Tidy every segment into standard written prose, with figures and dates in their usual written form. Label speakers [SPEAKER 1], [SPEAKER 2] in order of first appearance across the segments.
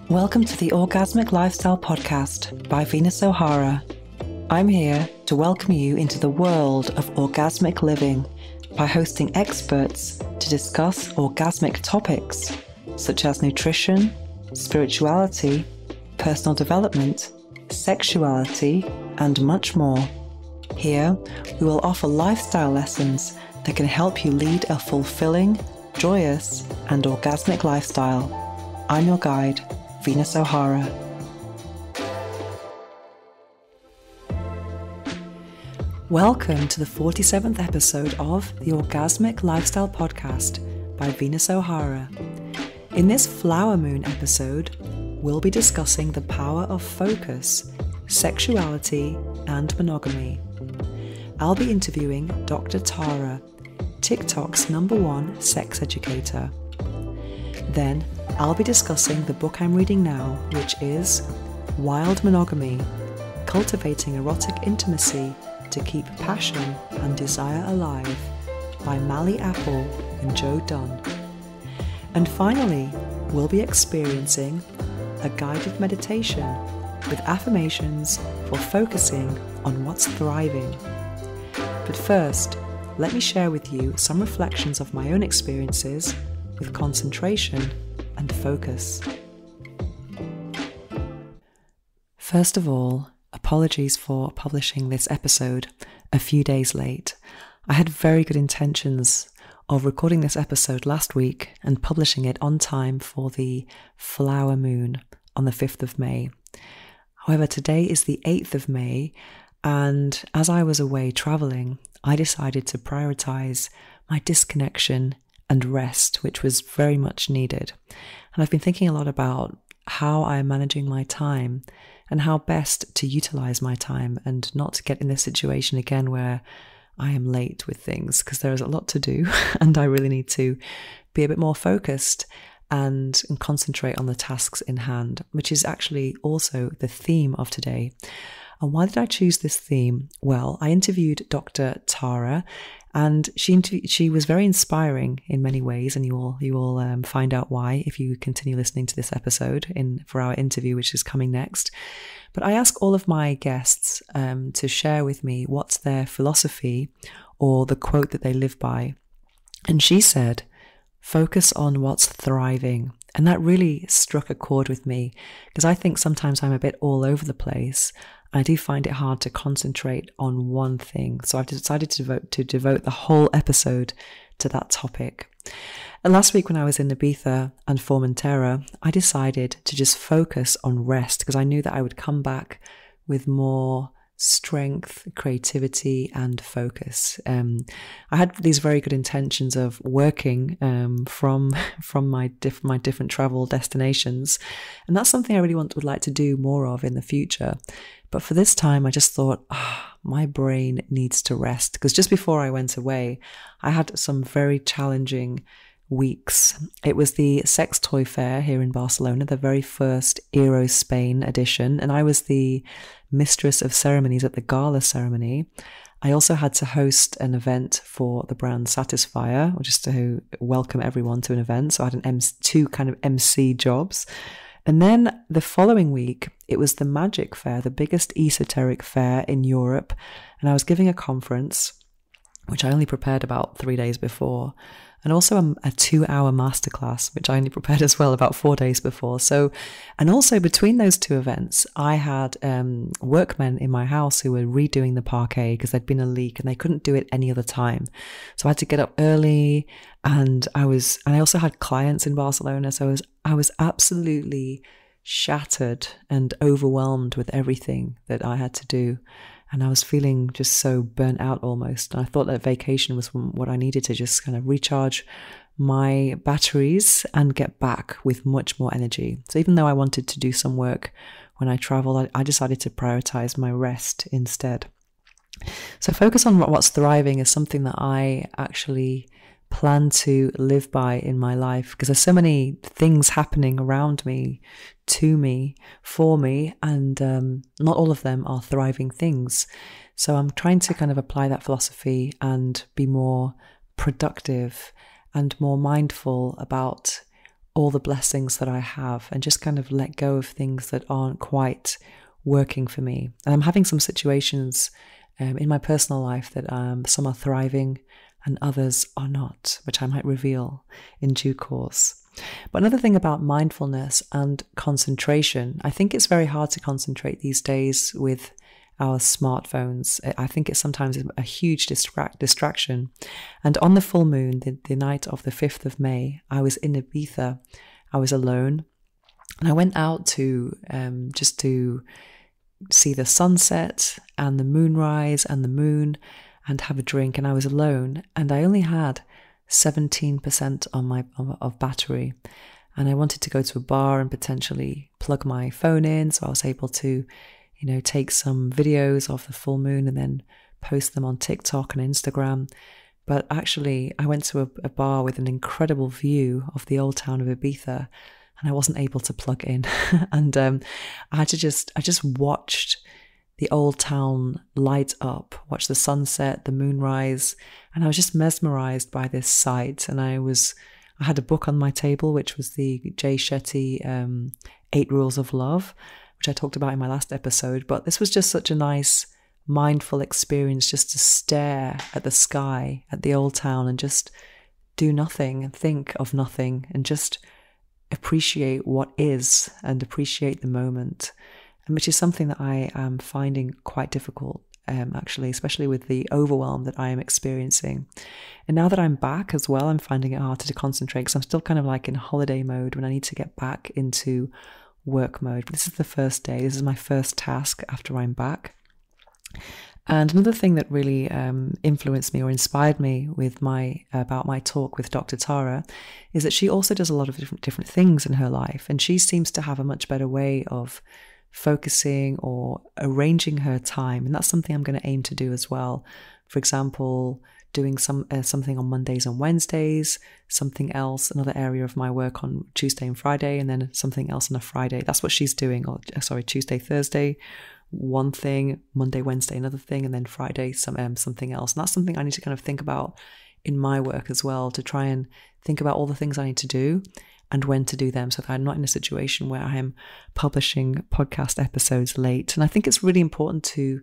[SPEAKER 1] Welcome to the Orgasmic Lifestyle Podcast by Venus O'Hara. I'm here to welcome you into the world of orgasmic living by hosting experts to discuss orgasmic topics such as nutrition, spirituality, personal development, sexuality, and much more. Here, we will offer lifestyle lessons that can help you lead a fulfilling, joyous, and orgasmic lifestyle. I'm your guide, Venus O'Hara. Welcome to the 47th episode of the Orgasmic Lifestyle Podcast by Venus O'Hara. In this Flower Moon episode, we'll be discussing the power of focus, sexuality, and monogamy. I'll be interviewing Dr. Tara, TikTok's #1 sex educator. Then, I'll be discussing the book I'm reading now, which is Wild Monogamy, Cultivating Erotic Intimacy to Keep Passion and Desire Alive by Mally Apple and Joe Dunn. And finally, we'll be experiencing a guided meditation with affirmations for focusing on what's thriving. But first, let me share with you some reflections of my own experiences with concentration and focus. First of all, apologies for publishing this episode a few days late. I had very good intentions of recording this episode last week and publishing it on time for the Flower Moon on the 5th of May. However, today is the 8th of May, and as I was away traveling, I decided to prioritize my disconnection and rest, which was very much needed. And I've been thinking a lot about how I am managing my time and how best to utilize my time and not to get in this situation again where I am late with things, because there is a lot to do and I really need to be a bit more focused and concentrate on the tasks in hand, which is actually also the theme of today. And why did I choose this theme? Well, I interviewed Dr. Tara, and she was very inspiring in many ways, and you will find out why if you continue listening to this episode for our interview, which is coming next. But I ask all of my guests to share with me what's their philosophy or the quote that they live by. And she said, "Focus on what's thriving." And that really struck a chord with me, because I think sometimes I'm a bit all over the place. I do find it hard to concentrate on one thing. So I've decided to devote the whole episode to that topic. And last week when I was in Ibiza and Formentera, I decided to just focus on rest, because I knew that I would come back with more strength, creativity, and focus. I had these very good intentions of working from my different travel destinations, and that's something I really would like to do more of in the future. But for this time, I just thought, my brain needs to rest, because just before I went away, I had some very challenging weeks. It was the sex toy fair here in Barcelona, the very first Eros Spain edition, and I was the mistress of ceremonies at the gala ceremony. I also had to host an event for the brand Satisfyer, or just to welcome everyone to an event. So I had two kind of MC jobs. And then the following week, it was the Magic Fair, the biggest esoteric fair in Europe. And I was giving a conference, which I only prepared about 3 days before. And also a 2-hour masterclass, which I only prepared as well about 4 days before. So, and also between those two events, I had workmen in my house who were redoing the parquet because there'd been a leak and they couldn't do it any other time. So I had to get up early, and I also had clients in Barcelona. So I was absolutely shattered and overwhelmed with everything that I had to do. And I was feeling just so burnt out almost. And I thought that vacation was what I needed to just kind of recharge my batteries and get back with much more energy. So even though I wanted to do some work when I traveled, I decided to prioritize my rest instead. So focus on what's thriving is something that I actually plan to live by in my life, because there's so many things happening around me, to me, for me, and not all of them are thriving things. So I'm trying to kind of apply that philosophy and be more productive and more mindful about all the blessings that I have and just kind of let go of things that aren't quite working for me. And I'm having some situations in my personal life that some are thriving and others are not, which I might reveal in due course. But another thing about mindfulness and concentration, I think it's very hard to concentrate these days with our smartphones. I think it's sometimes a huge distraction. And on the full moon, the night of the 5th of May, I was in Ibiza. I was alone. And I went out to just to see the sunset and the moonrise and the moon and have a drink. And I was alone. And I only had 17% on my of battery. And I wanted to go to a bar and potentially plug my phone in. So I was able to take some videos of the full moon and then post them on TikTok and Instagram. But actually, I went to a bar with an incredible view of the old town of Ibiza, and I wasn't able to plug in. And I just watched the old town light up, watched the sunset, the moonrise, and I was just mesmerized by this sight. And I had a book on my table, which was the Jay Shetty 8 Rules of Love, which I talked about in my last episode. But this was just such a nice, mindful experience, just to stare at the sky, at the old town, and just do nothing and think of nothing and just appreciate what is and appreciate the moment, and which is something that I am finding quite difficult, actually, especially with the overwhelm that I am experiencing. And now that I'm back as well, I'm finding it hard to concentrate because I'm still kind of like in holiday mode when I need to get back into work mode. But this is the first day. This is my first task after I'm back. And another thing that really influenced me or inspired me with about my talk with Dr. Tara is that she also does a lot of different things in her life, and she seems to have a much better way of focusing or arranging her time, and that's something I'm going to aim to do as well. For example, doing something on Mondays and Wednesdays, something else, another area of my work on Tuesday and Friday, and then something else on a Friday. That's what she's doing. Tuesday, Thursday, one thing, Monday, Wednesday, another thing, and then Friday, something else. And that's something I need to kind of think about in my work as well, to try and think about all the things I need to do and when to do them, so that I'm not in a situation where I am publishing podcast episodes late. And I think it's really important to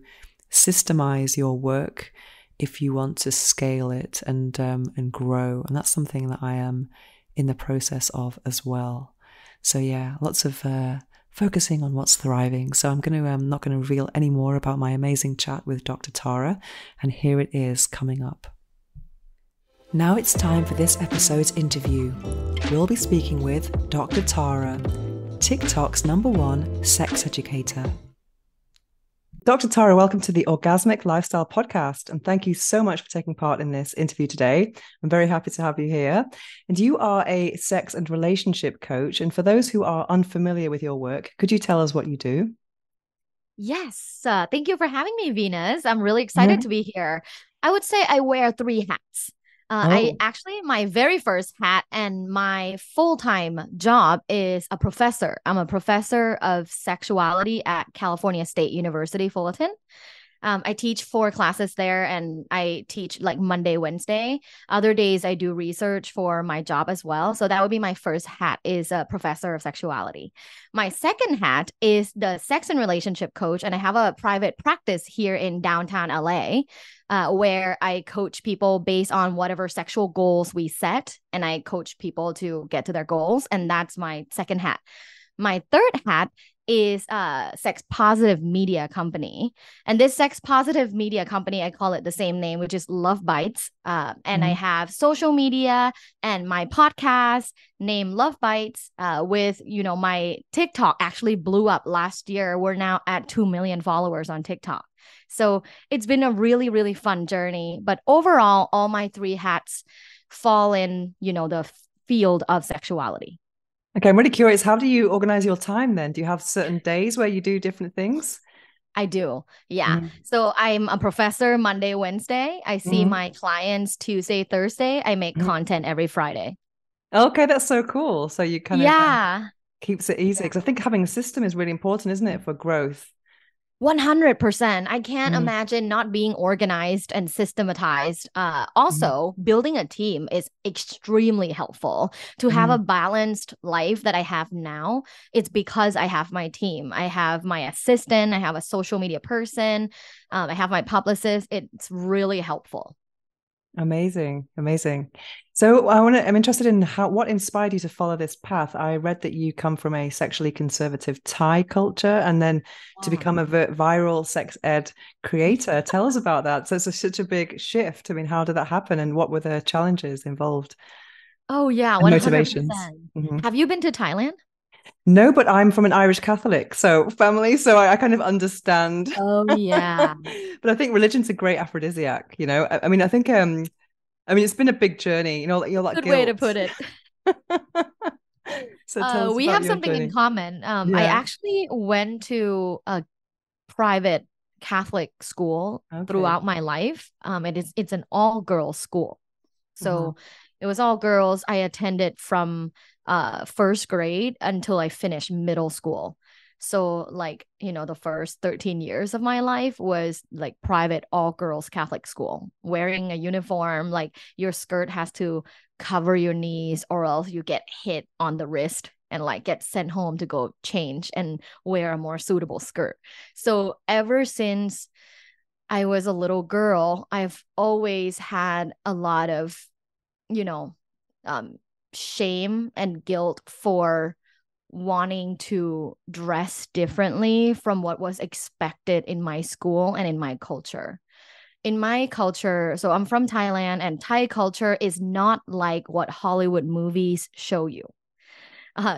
[SPEAKER 1] systemize your work if you want to scale it and grow. And that's something that I am in the process of as well. So yeah, lots of focusing on what's thriving. So I'm not going to reveal any more about my amazing chat with Dr. Tara, and here it is coming up. Now it's time for this episode's interview. We'll be speaking with Dr. Tara, TikTok's #1 sex educator. Dr. Tara, welcome to the Orgasmic Lifestyle Podcast, and thank you so much for taking part in this interview today. I'm very happy to have you here. And you are a sex and relationship coach, and for those who are unfamiliar with your work, could you tell us what you do?
[SPEAKER 2] Yes, thank you for having me, Venus. I'm really excited to be here. I would say I wear 3 hats. My very first hat and my full-time job is a professor. I'm a professor of sexuality at California State University, Fullerton. I teach 4 classes there, and I teach like Monday, Wednesday. Other days I do research for my job as well. So that would be my first hat, is a professor of sexuality. My second hat is the sex and relationship coach, and I have a private practice here in downtown LA, where I coach people based on whatever sexual goals we set, and I coach people to get to their goals. And that's my second hat. My third hat is a sex positive media company. And this sex positive media company, I call it the same name, which is Love Bites. And I have social media and my podcast named Love Bites, with, my TikTok actually blew up last year. We're now at 2 million followers on TikTok. So it's been a really, really fun journey. But overall, all my 3 hats fall in, the field of sexuality.
[SPEAKER 1] Okay, I'm really curious. How do you organize your time then? Do you have certain days where you do different things?
[SPEAKER 2] I do. Yeah. So I'm a professor Monday, Wednesday. I see my clients Tuesday, Thursday. I make content every Friday.
[SPEAKER 1] Okay, that's so cool. So you kind of keeps it easy, because I think having a system is really important, isn't it, for growth?
[SPEAKER 2] 100%. I can't
[SPEAKER 1] Mm,
[SPEAKER 2] imagine not being organized and systematized.
[SPEAKER 1] mhm,
[SPEAKER 2] Also, building a team is extremely helpful. To have a
[SPEAKER 1] mhm.
[SPEAKER 2] balanced life that I have now, it's because I have my team. I have my assistant, I have a social media person, I have my publicist. It's really helpful.
[SPEAKER 1] Amazing, amazing. So I'm interested in what inspired you to follow this path. I read that you come from a sexually conservative Thai culture and then to
[SPEAKER 2] Oh.
[SPEAKER 1] become a viral sex ed creator. Tell us about that. So it's such a big shift. I mean, how did that happen and what were the challenges involved
[SPEAKER 2] Oh, yeah,
[SPEAKER 1] and motivations?
[SPEAKER 2] 100%.
[SPEAKER 1] Mhm.
[SPEAKER 2] Have you been to Thailand?
[SPEAKER 1] No, but I'm from an Irish Catholic, so family, so I kind of understand.
[SPEAKER 2] Oh, yeah.
[SPEAKER 1] But I think religion's a great aphrodisiac, you know. I mean, I mean, it's been a big journey, like
[SPEAKER 2] Good way to
[SPEAKER 1] guilt.
[SPEAKER 2] put it.
[SPEAKER 1] So tell us
[SPEAKER 2] We
[SPEAKER 1] about
[SPEAKER 2] have
[SPEAKER 1] your
[SPEAKER 2] something in
[SPEAKER 1] journey.
[SPEAKER 2] common. I
[SPEAKER 1] Yeah.
[SPEAKER 2] actually went to a private Catholic school
[SPEAKER 1] Okay.
[SPEAKER 2] throughout my life. It's an all girls school.
[SPEAKER 1] Uh-huh.
[SPEAKER 2] So it was all girls. I attended from first grade until I finished middle school. So like, the first 13 years of my life was like private all girls Catholic school, wearing a uniform, like your skirt has to cover your knees or else you get hit on the wrist and like get sent home to go change and wear a more suitable skirt. So ever since I was a little girl, I've always had a lot of, you know, um, shame and guilt for wanting to dress differently from what was expected in my school and in my culture. In my culture, so I'm from Thailand, and Thai culture is not like what Hollywood movies show you.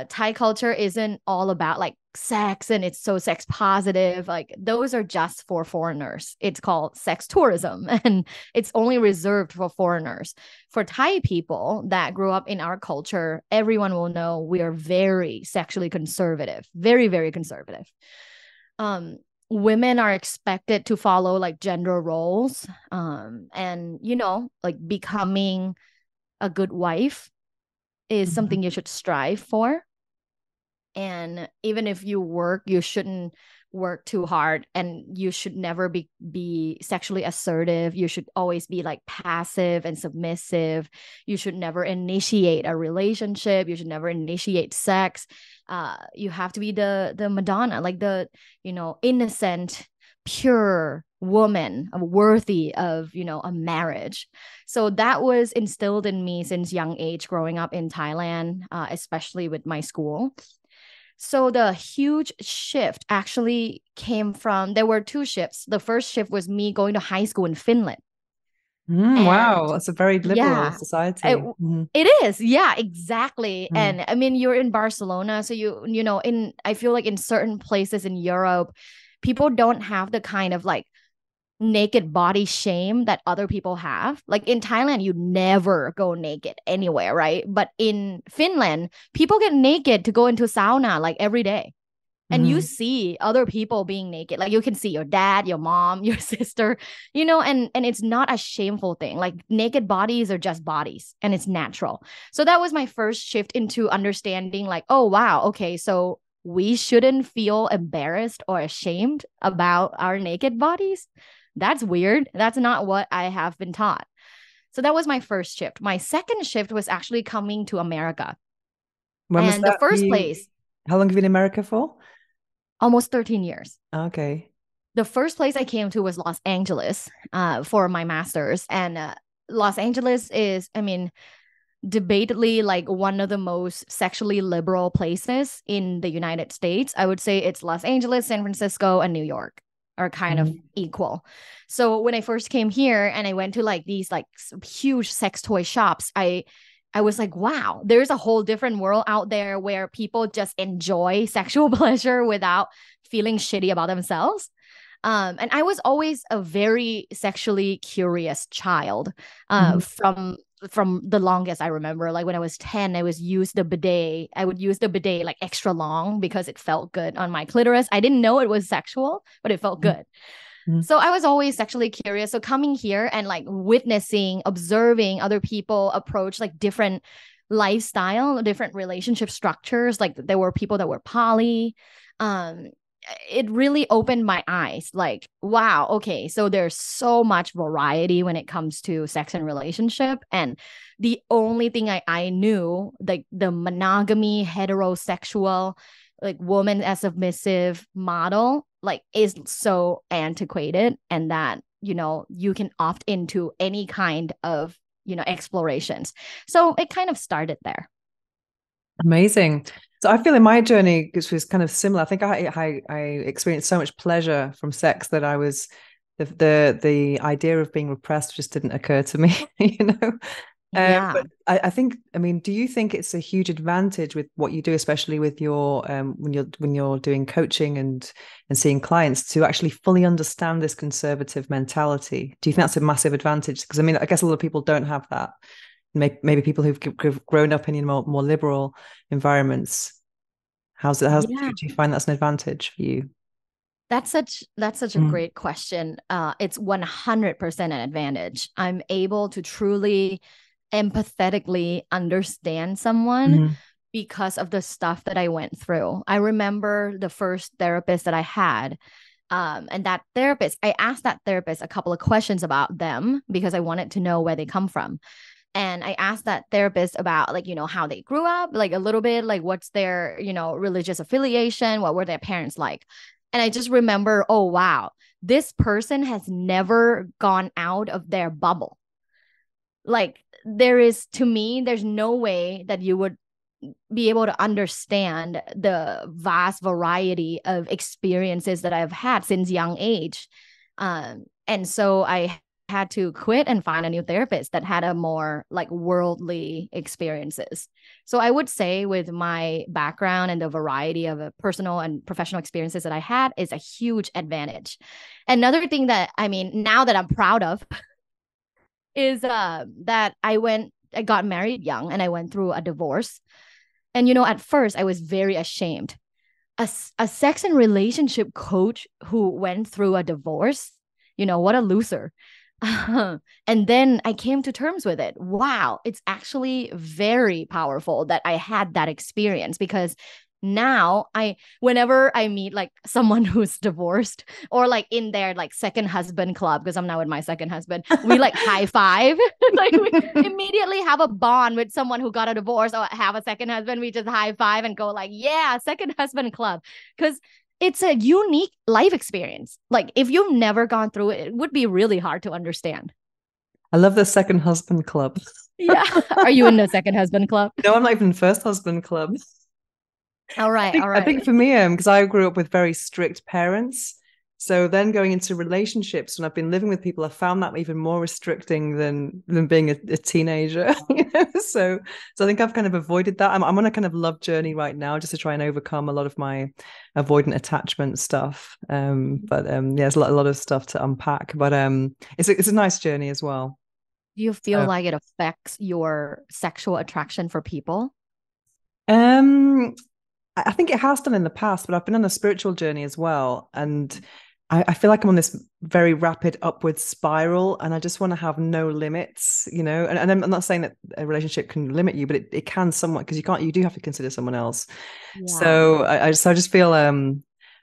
[SPEAKER 2] Thai culture isn't all about like sex and it's so sex positive. Like those are just for foreigners. It's called sex tourism and it's only reserved for foreigners. For Thai people that grew up in our culture, everyone will know we are very sexually conservative, very, very conservative. Um, Women are expected to follow like gender roles, and like becoming a good wife is
[SPEAKER 1] Mhm.
[SPEAKER 2] something you should strive for. And even if you work, you shouldn't work too hard, and you should never be sexually assertive. You should always be like passive and submissive. You should never initiate a relationship. You should never initiate sex. You have to be the Madonna, like the innocent, pure woman, worthy of a marriage. So that was instilled in me since young age, growing up in Thailand, especially with my school. So the huge shift actually came from, there were two shifts. The first shift was me going to high school in Finland. And
[SPEAKER 1] Wow, that's a very liberal
[SPEAKER 2] yeah, it,
[SPEAKER 1] society. Mhm.
[SPEAKER 2] it is. Yeah, exactly.
[SPEAKER 1] Mm.
[SPEAKER 2] And I mean, you're in Barcelona. So I feel like in certain places in Europe, people don't have the kind of like naked body shame that other people have. Like in Thailand, you never go naked anywhere, right? But in Finland, people get naked to go into sauna like every day. And you
[SPEAKER 1] Mhm.
[SPEAKER 2] see other people being naked. Like you can see your dad, your mom, your sister, and it's not a shameful thing. Like naked bodies are just bodies and it's natural. So that was my first shift into understanding like, oh wow, okay, so we shouldn't feel embarrassed or ashamed about our naked bodies. That's weird. That's not what I have been taught. So that was my first shift. My second shift was actually coming to America.
[SPEAKER 1] When was
[SPEAKER 2] And the
[SPEAKER 1] that?
[SPEAKER 2] first place,
[SPEAKER 1] How long have you been in America for?
[SPEAKER 2] almost 13 years.
[SPEAKER 1] Okay.
[SPEAKER 2] The first place I came to was Los Angeles for my master's. And Los Angeles is, I mean, debatably like one of the most sexually liberal places in the United States. I would say it's Los Angeles, San Francisco, and New York are kind of
[SPEAKER 1] Mhm.
[SPEAKER 2] equal. So when I first came here and I went to like these like huge sex toy shops, I was like, wow, there's a whole different world out there where people just enjoy sexual pleasure without feeling shitty about themselves. And I was always a very sexually curious child.
[SPEAKER 1] Mhm.
[SPEAKER 2] From the longest I remember, like when I was 10, I would use the bidet like extra long because it felt good on my clitoris. I didn't know it was sexual, but it felt good.
[SPEAKER 1] Mhm.
[SPEAKER 2] So I was always sexually curious. So coming here and like witnessing, observing other people approach like different lifestyle, different relationship structures, like there were people that were poly. Um, it really opened my eyes. Like, wow, okay, so there's so much variety when it comes to sex and relationship. And the only thing I knew, like the monogamy, heterosexual, like woman as submissive model, like is so antiquated, and that, you can opt into any kind of, explorations. So it kind of started there.
[SPEAKER 1] Amazing. So I feel in my journey, which was kind of similar, I think I experienced so much pleasure from sex that I was the idea of being repressed just didn't occur to me, you know.
[SPEAKER 2] Yeah.
[SPEAKER 1] But I think, I mean, do you think it's a huge advantage with what you do, especially with your when you're doing coaching and seeing clients, to actually fully understand this conservative mentality? Do you think that's a massive advantage? Because I mean, I guess a lot of people don't have that. Maybe people who've grown up in more liberal environments.
[SPEAKER 2] Yeah.
[SPEAKER 1] Do you find that's an advantage for you?
[SPEAKER 2] That's such a
[SPEAKER 1] Mm.
[SPEAKER 2] great question. It's 100% an advantage. I'm able to truly empathetically understand someone
[SPEAKER 1] Mm.
[SPEAKER 2] because of the stuff that I went through. I remember the first therapist that I had. And that therapist, I asked that therapist a couple of questions about them because I wanted to know where they come from. And I asked that therapist about, like, how they grew up, like a little bit, like what's their, religious affiliation, what were their parents like. And I just remember, oh wow, this person has never gone out of their bubble. Like, there is, to me, there's no way that you would be able to understand the vast variety of experiences that I've had since young age. And so I had to quit and find a new therapist that had a more like worldly experiences. So I would say with my background and the variety of personal and professional experiences that I had is a huge advantage. Another thing that, I mean, now that I'm proud of is that I got married young and I went through a divorce. And, at first I was very ashamed. A sex and relationship coach who went through a divorce, what a loser. And then I came to terms with it. Wow, it's actually very powerful that I had that experience, because now whenever I meet like someone who's divorced, or like in their like second husband club, because I'm now with my second husband, we like high five. Like, we immediately have a bond with someone who got a divorce or have a second husband. We just high five and go like, yeah, second husband club. Because it's a unique life experience. Like, if you've never gone through it, it would be really hard to understand.
[SPEAKER 1] I love the second husband club.
[SPEAKER 2] Yeah. Are you in the second husband club?
[SPEAKER 1] No, I'm not even first husband club.
[SPEAKER 2] All right. All
[SPEAKER 1] I think
[SPEAKER 2] right.
[SPEAKER 1] for me, because I grew up with very strict parents, so then going into relationships when I've been living with people, I found that even more restricting than being a teenager. So I think I've kind of avoided that. I'm on a kind of love journey right now, just to try and overcome a lot of my avoidant attachment stuff. But yeah, there's a lot of stuff to unpack. But it's a nice journey as well.
[SPEAKER 2] Do you feel
[SPEAKER 1] So
[SPEAKER 2] like it affects your sexual attraction for people?
[SPEAKER 1] um, I think it has done in the past, but I've been on a spiritual journey as well. And I feel like I'm on this very rapid upward spiral, and I just want to have no limits, you know. And I'm not saying that a relationship can limit you, but it can somewhat, because you do have to consider someone else.
[SPEAKER 2] Yeah.
[SPEAKER 1] So I just feel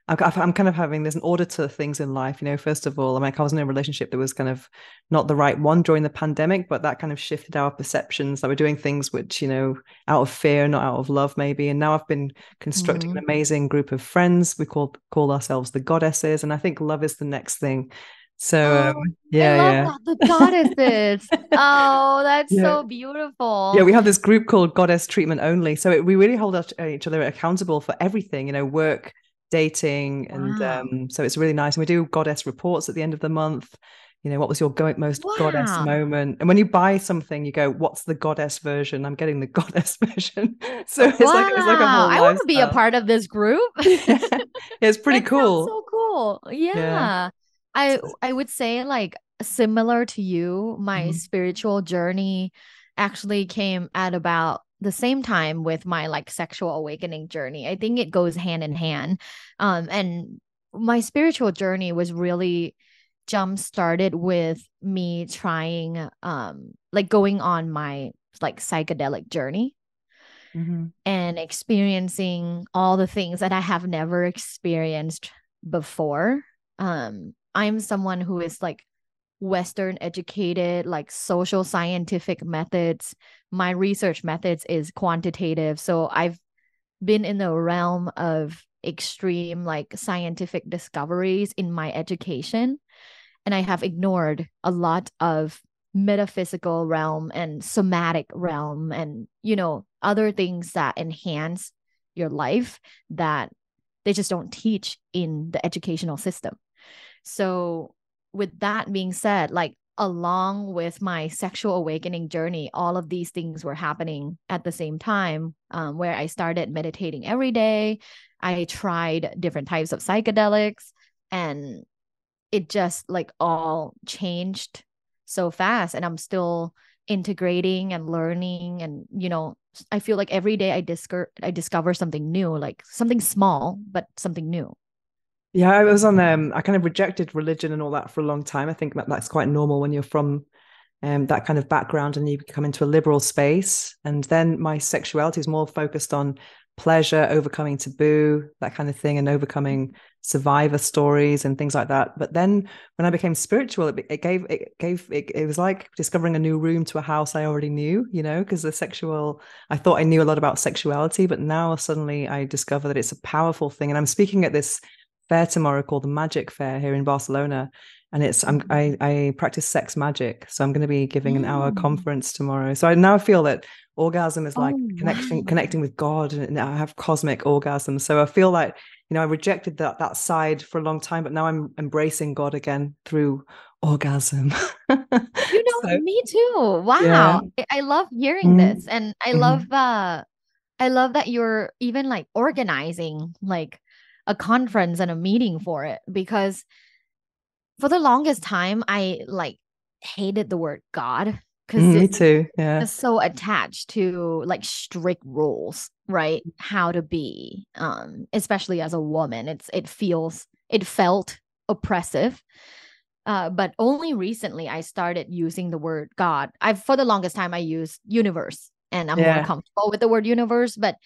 [SPEAKER 1] I'm kind of having, there's an order to things in life, you know. First of all, I mean, I was in a relationship that was kind of not the right one during the pandemic, but that kind of shifted our perceptions, that we're doing things which, you know, out of fear, not out of love, maybe. And now I've been constructing
[SPEAKER 2] Mm.
[SPEAKER 1] an amazing group of friends. We call ourselves the goddesses, and I think love is the next thing. So
[SPEAKER 2] Oh, I
[SPEAKER 1] yeah,
[SPEAKER 2] love
[SPEAKER 1] yeah.
[SPEAKER 2] that. The goddesses. Oh, that's
[SPEAKER 1] Yeah.
[SPEAKER 2] so
[SPEAKER 1] Yeah,
[SPEAKER 2] beautiful.
[SPEAKER 1] we have this group called Goddess Treatment Only. So we really hold each other accountable for everything, you know, work, dating, and
[SPEAKER 2] Wow.
[SPEAKER 1] so it's really nice. And we do goddess reports at the end of the month. You know, what was your most goddess
[SPEAKER 2] Wow.
[SPEAKER 1] moment? And when you buy something, you go, "What's the goddess version?" I'm getting the goddess version. So it's like a
[SPEAKER 2] Wow.
[SPEAKER 1] whole
[SPEAKER 2] I want to be a
[SPEAKER 1] lifestyle.
[SPEAKER 2] part of this group.
[SPEAKER 1] Yeah, it's pretty
[SPEAKER 2] That sounds
[SPEAKER 1] cool.
[SPEAKER 2] so cool.
[SPEAKER 1] Yeah.
[SPEAKER 2] Yeah. I would say, like, similar to you, my
[SPEAKER 1] Mhm.
[SPEAKER 2] spiritual journey actually came at about the same time with my like sexual awakening journey. I think it goes hand in hand. And my spiritual journey was really jump started with me trying like going on my like psychedelic journey. and experiencing all the things that I have never experienced before. I'm someone who is like Western educated, like social scientific methods. My research methods is quantitative. So I've been in the realm of extreme like scientific discoveries in my education, and I have ignored a lot of metaphysical realm and somatic realm and other things that enhance your life that they just don't teach in the educational system. So with that being said, like along with my sexual awakening journey, all of these things were happening at the same time, where I started meditating every day. I tried different types of psychedelics, and it just like all changed so fast. And I'm still integrating and learning. And, I feel like every day I discover something new, like something small, but something new.
[SPEAKER 1] Yeah, I was on I kind of rejected religion and all that for a long time. I think that's quite normal when you're from that kind of background and you come into a liberal space. And then my sexuality is more focused on pleasure, overcoming taboo, that kind of thing, and overcoming survivor stories and things like that. But then when I became spiritual, it was like discovering a new room to a house I already knew, because I thought I knew a lot about sexuality, but now suddenly I discover that it's a powerful thing. And I'm speaking at this fair tomorrow called the Magic Fair here in Barcelona, and I practice sex magic, so I'm going to be giving an hour conference tomorrow. So I now feel that orgasm is like connecting with God, and I have cosmic orgasms. So I feel like I rejected that side for a long time, but now I'm embracing God again through orgasm.
[SPEAKER 2] So, me too.
[SPEAKER 1] Yeah.
[SPEAKER 2] Wow. I love hearing this, and I love that you're even like organizing like a conference and a meeting for it, because for the longest time I like hated the word God because
[SPEAKER 1] Me too. Yeah.
[SPEAKER 2] it's so attached to like strict rules, right? How to be, especially as a woman. It felt oppressive. But only recently I started using the word God. For the longest time I used universe, and I'm more comfortable with the word universe, but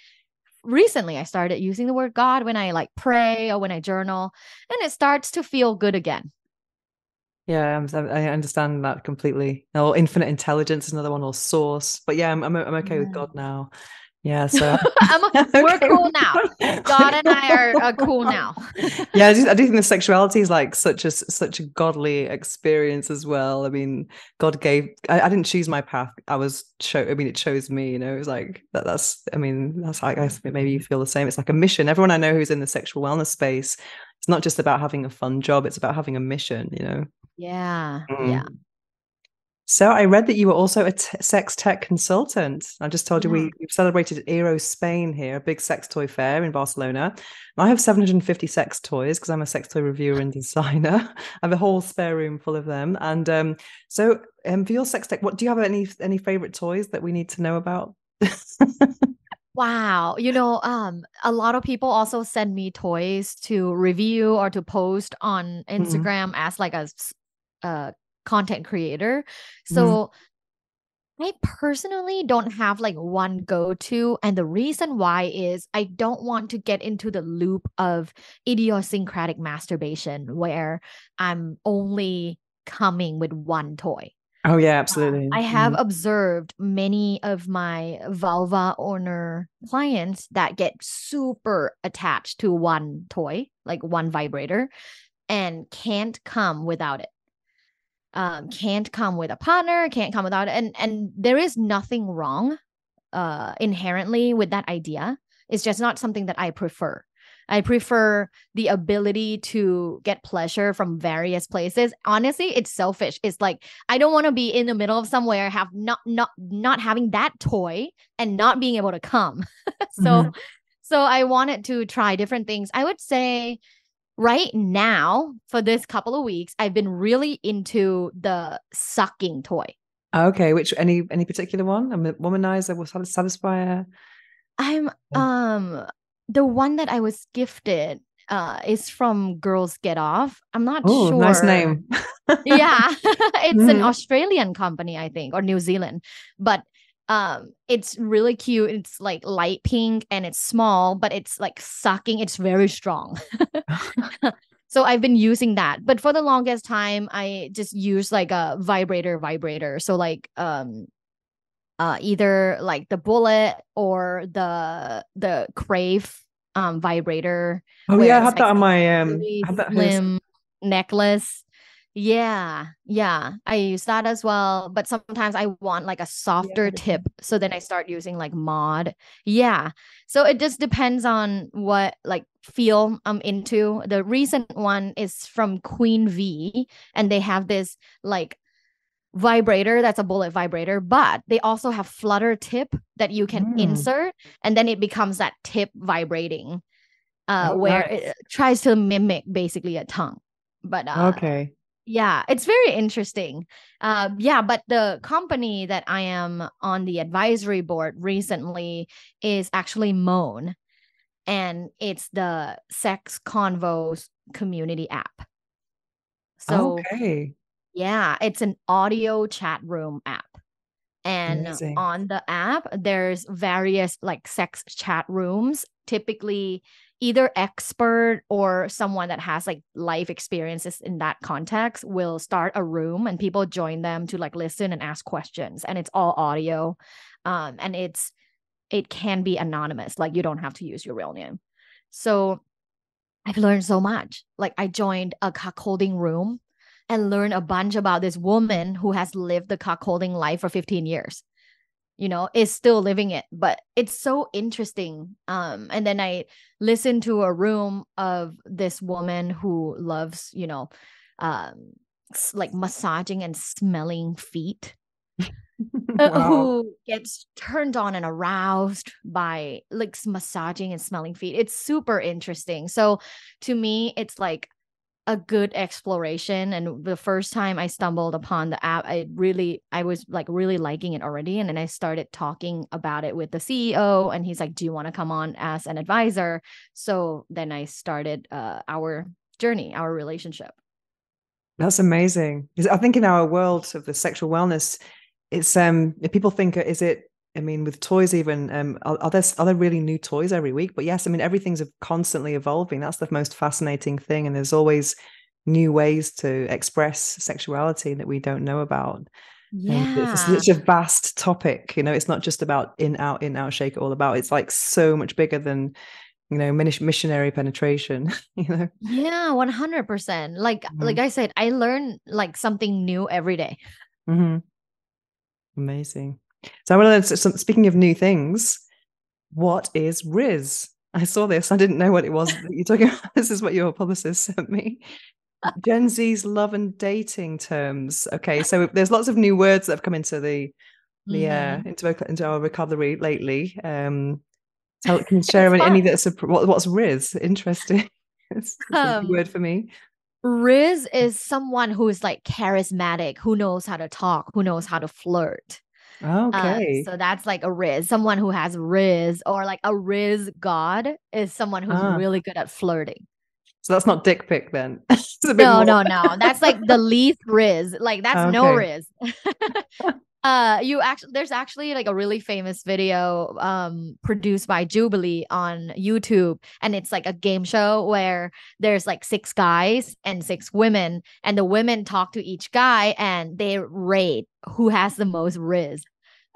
[SPEAKER 2] recently I started using the word God when I like pray or when I journal, and it starts to feel good again.
[SPEAKER 1] Yeah, I understand that completely. Or infinite intelligence is another one, or source. But yeah, I'm okay with God now. Yeah, so
[SPEAKER 2] we're cool now. God and I are cool now.
[SPEAKER 1] Yeah, I do think the sexuality is like such a godly experience as well. I mean, God gave. I didn't choose my path. It chose me. It was like that's. I mean, that's. I guess maybe you feel the same. It's like a mission. Everyone I know who's in the sexual wellness space, it's not just about having a fun job. It's about having a mission.
[SPEAKER 2] Yeah. Yeah.
[SPEAKER 1] So I read that you were also a sex tech consultant. I just told you
[SPEAKER 2] Yeah.
[SPEAKER 1] we've celebrated Eros Spain here, a big sex toy fair in Barcelona. I have 750 sex toys because I'm a sex toy reviewer and designer. I have a whole spare room full of them. And so for your sex tech, do you have any favorite toys that we need to know about?
[SPEAKER 2] Wow. A lot of people also send me toys to review or to post on Instagram as like a content creator. So I personally don't have like one go-to. And the reason why is I don't want to get into the loop of idiosyncratic masturbation where I'm only coming with one toy.
[SPEAKER 1] Oh yeah, absolutely.
[SPEAKER 2] I have observed many of my vulva owner clients that get super attached to one toy, like one vibrator, and can't come without it. Can't come with a partner, can't come without it. And there is nothing wrong inherently with that idea. It's just not something that I prefer. I prefer the ability to get pleasure from various places. Honestly, it's selfish. It's like I don't want to be in the middle of somewhere, have not having that toy and not being able to come. So I wanted to try different things. I would say right now, for this couple of weeks, I've been really into the sucking toy.
[SPEAKER 1] Okay, which any particular one? A womanizer or satisfier?
[SPEAKER 2] I'm the one that I was gifted is from Girls Get Off. I'm not
[SPEAKER 1] Oh, nice
[SPEAKER 2] sure.
[SPEAKER 1] name.
[SPEAKER 2] Yeah, it's an Australian company, I think, or New Zealand. But It's really cute. It's like light pink and it's small, but it's like sucking. It's very strong. So I've been using that. But for the longest time, I just use like a vibrator. So like either like the bullet or the crave vibrator
[SPEAKER 1] Oh
[SPEAKER 2] where
[SPEAKER 1] yeah, I
[SPEAKER 2] it's
[SPEAKER 1] had
[SPEAKER 2] like
[SPEAKER 1] that on my
[SPEAKER 2] really
[SPEAKER 1] I had that here.
[SPEAKER 2] slim necklace. Yeah, I use that as well. But sometimes I want like a
[SPEAKER 1] Yeah,
[SPEAKER 2] softer tip. So then I start using like mod. Yeah. So it just depends on what like feel I'm into. The recent one is from Queen V, and they have this like vibrator that's a bullet vibrator, but they also have flutter tip that you can
[SPEAKER 1] Mm.
[SPEAKER 2] insert, and then it becomes that tip vibrating,
[SPEAKER 1] Oh,
[SPEAKER 2] where
[SPEAKER 1] nice.
[SPEAKER 2] it tries to mimic basically a tongue. But
[SPEAKER 1] Okay.
[SPEAKER 2] yeah, it's very interesting. Yeah, but the company that I am on the advisory board recently is actually Moan, and it's the Sex Convos community app. So
[SPEAKER 1] Okay.
[SPEAKER 2] yeah, it's an audio chat room app. And
[SPEAKER 1] Amazing.
[SPEAKER 2] on the app, there's various like sex chat rooms, typically either expert or someone that has like life experiences in that context will start a room and people join them to like listen and ask questions. And it's all audio. And it can be anonymous, like you don't have to use your real name. So I've learned so much. Like I joined a cuckolding room and learned a bunch about this woman who has lived the cuckolding life for 15 years, is still living it, but it's so interesting. And then I listened to a room of this woman who loves, um like massaging and smelling feet,
[SPEAKER 1] Wow.
[SPEAKER 2] who gets turned on and aroused by like massaging and smelling feet. It's super interesting. So to me, it's like a good exploration. And the first time I stumbled upon the app, I was like really liking it already. And then I started talking about it with the CEO, and he's like, do you want to come on as an advisor? So then I started our journey, our relationship.
[SPEAKER 1] That's amazing. 'Cause I think in our world of the sexual wellness, it's if people think is it, I mean, with toys even, are there really new toys every week? But yes, I mean everything's constantly evolving. That's the most fascinating thing. And there's always new ways to express sexuality that we don't know about. And it's
[SPEAKER 2] Yeah.
[SPEAKER 1] such a vast topic, it's not just about in, out, shake it all about. It's like so much bigger than, missionary penetration,
[SPEAKER 2] Yeah, 100%. Like
[SPEAKER 1] Mhm.
[SPEAKER 2] I said, I learn like something new every day.
[SPEAKER 1] Mhm. Amazing. So I want to learn, speaking of new things, what is Riz? I saw this. I didn't know what it was that you're talking about. This is what your publicist sent me. Gen Z's love and dating terms. Okay, so there's lots of new words that have come into
[SPEAKER 2] Mhm.
[SPEAKER 1] into our vocabulary lately. Can you
[SPEAKER 2] It's
[SPEAKER 1] share any
[SPEAKER 2] fun.
[SPEAKER 1] that's what's Riz? Interesting. It's a new
[SPEAKER 2] Um,
[SPEAKER 1] word for me.
[SPEAKER 2] Riz is someone who is like charismatic, who knows how to talk, who knows how to flirt.
[SPEAKER 1] Okay.
[SPEAKER 2] So that's like a Riz, someone who has Riz, or like a Riz god is someone who's
[SPEAKER 1] Ah,
[SPEAKER 2] really good at flirting.
[SPEAKER 1] so that's not dick pic then. It's a bit
[SPEAKER 2] No,
[SPEAKER 1] more.
[SPEAKER 2] no, no. That's like the least Riz. Like that's no
[SPEAKER 1] Okay.
[SPEAKER 2] Riz. You actually there's actually like a really famous video produced by Jubilee on YouTube, and it's like a game show where there's like six guys and six women, and the women talk to each guy and they rate who has the most Riz.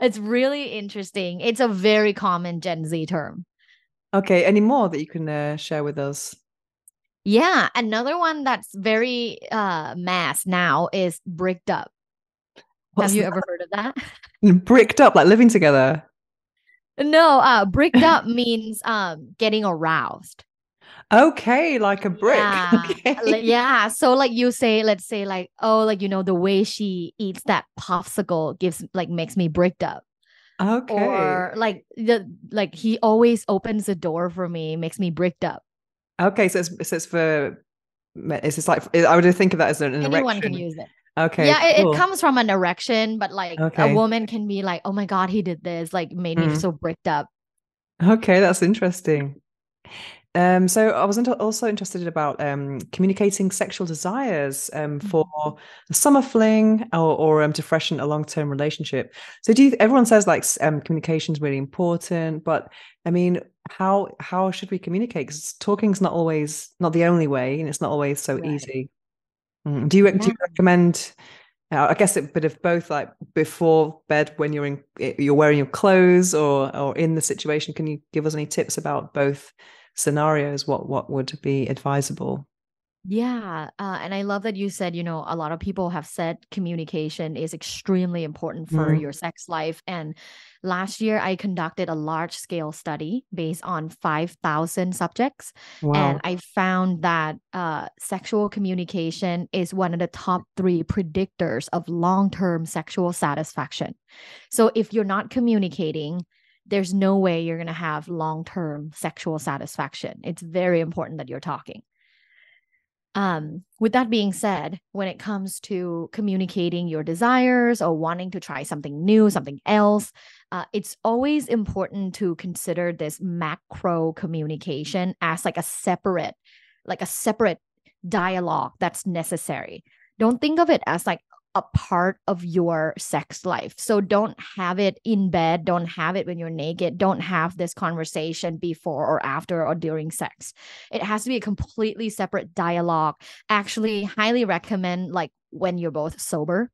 [SPEAKER 2] It's really interesting. It's a very common Gen Z term.
[SPEAKER 1] Okay. Any more that you can share with us?
[SPEAKER 2] Yeah, another one that's very mass now is bricked up. Have
[SPEAKER 1] What's
[SPEAKER 2] you
[SPEAKER 1] that?
[SPEAKER 2] ever heard of that?
[SPEAKER 1] Bricked up, like living together.
[SPEAKER 2] No, bricked up means getting aroused.
[SPEAKER 1] Okay, like a brick.
[SPEAKER 2] Yeah.
[SPEAKER 1] Okay.
[SPEAKER 2] Yeah. So like you say, let's say like, oh, like the way she eats that popsicle gives like makes me bricked up.
[SPEAKER 1] Okay.
[SPEAKER 2] Or like he always opens the door for me, makes me bricked up.
[SPEAKER 1] Okay. So it's for it's just like I would think of that as an
[SPEAKER 2] Anyone can
[SPEAKER 1] erection.
[SPEAKER 2] use it.
[SPEAKER 1] Okay,
[SPEAKER 2] Yeah, it
[SPEAKER 1] cool.
[SPEAKER 2] comes from an erection, but like a
[SPEAKER 1] Okay.
[SPEAKER 2] woman can be like, oh my God, he did this, like made me
[SPEAKER 1] Mm.
[SPEAKER 2] so bricked up.
[SPEAKER 1] Okay, that's interesting. So I was also interested about communicating sexual desires for
[SPEAKER 2] Mhm.
[SPEAKER 1] a summer fling or to freshen a long-term relationship. So everyone says like communication is really important, but I mean, how should we communicate? Because talking's not the only way, and it's not always so
[SPEAKER 2] Right.
[SPEAKER 1] easy. Do you
[SPEAKER 2] Yeah.
[SPEAKER 1] recommend? I guess a bit of both, like before bed when you're wearing your clothes, or in the situation. Can you give us any tips about both scenarios? What would be advisable?
[SPEAKER 2] Yeah. And I love that you said, a lot of people have said communication is extremely important for
[SPEAKER 1] Mm,
[SPEAKER 2] your sex life. And last year, I conducted a large scale study based on 5,000 subjects. And
[SPEAKER 1] wow.
[SPEAKER 2] I found that sexual communication is one of the top three predictors of long term sexual satisfaction. So if you're not communicating, there's no way you're going to have long term sexual satisfaction. It's very important that you're talking. With that being said, when it comes to communicating your desires or wanting to try something new, something else, it's always important to consider this macro communication as like a separate dialogue that's necessary. Don't think of it as like a part of your sex life. So don't have it in bed, don't have it when you're naked, don't have this conversation before or after or during sex. It has to be a completely separate dialogue. Actually, highly recommend like when you're both sober,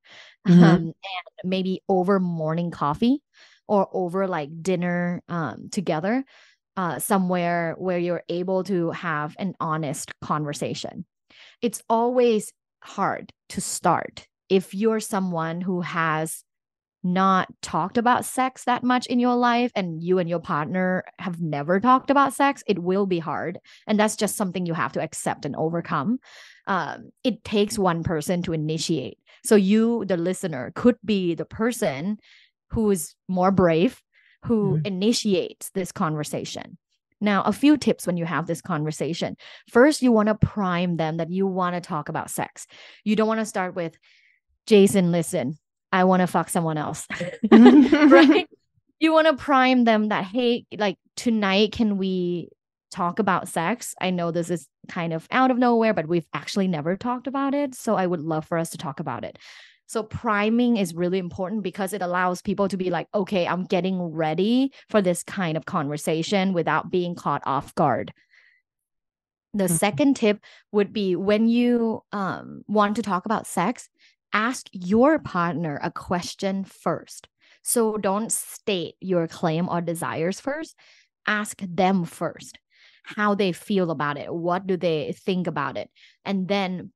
[SPEAKER 1] Hmm.
[SPEAKER 2] and maybe over morning coffee or over like dinner together, somewhere where you're able to have an honest conversation. It's always hard to start if you're someone who has not talked about sex that much in your life and you and your partner have never talked about sex. It will be hard, and that's just something you have to accept and overcome. It takes one person to initiate, so you, the listener, could be the person who is more brave, who initiates this conversation. Now, a few tips when you have this conversation. First, you want to prime them that you want to talk about sex. You don't want to start with, Jason, listen, I want to fuck someone else. Right? You want to prime them that, hey, like tonight, can we talk about sex? I know this is kind of out of nowhere, but we've actually never talked about it. So I would love for us to talk about it. So priming is really important because it allows people to be like, okay, I'm getting ready for this kind of conversation without being caught off guard. The second tip would be when you want to talk about sex, ask your partner a question first. So don't state your claim or desires first. Ask them first how they feel about it. What do they think about it? And then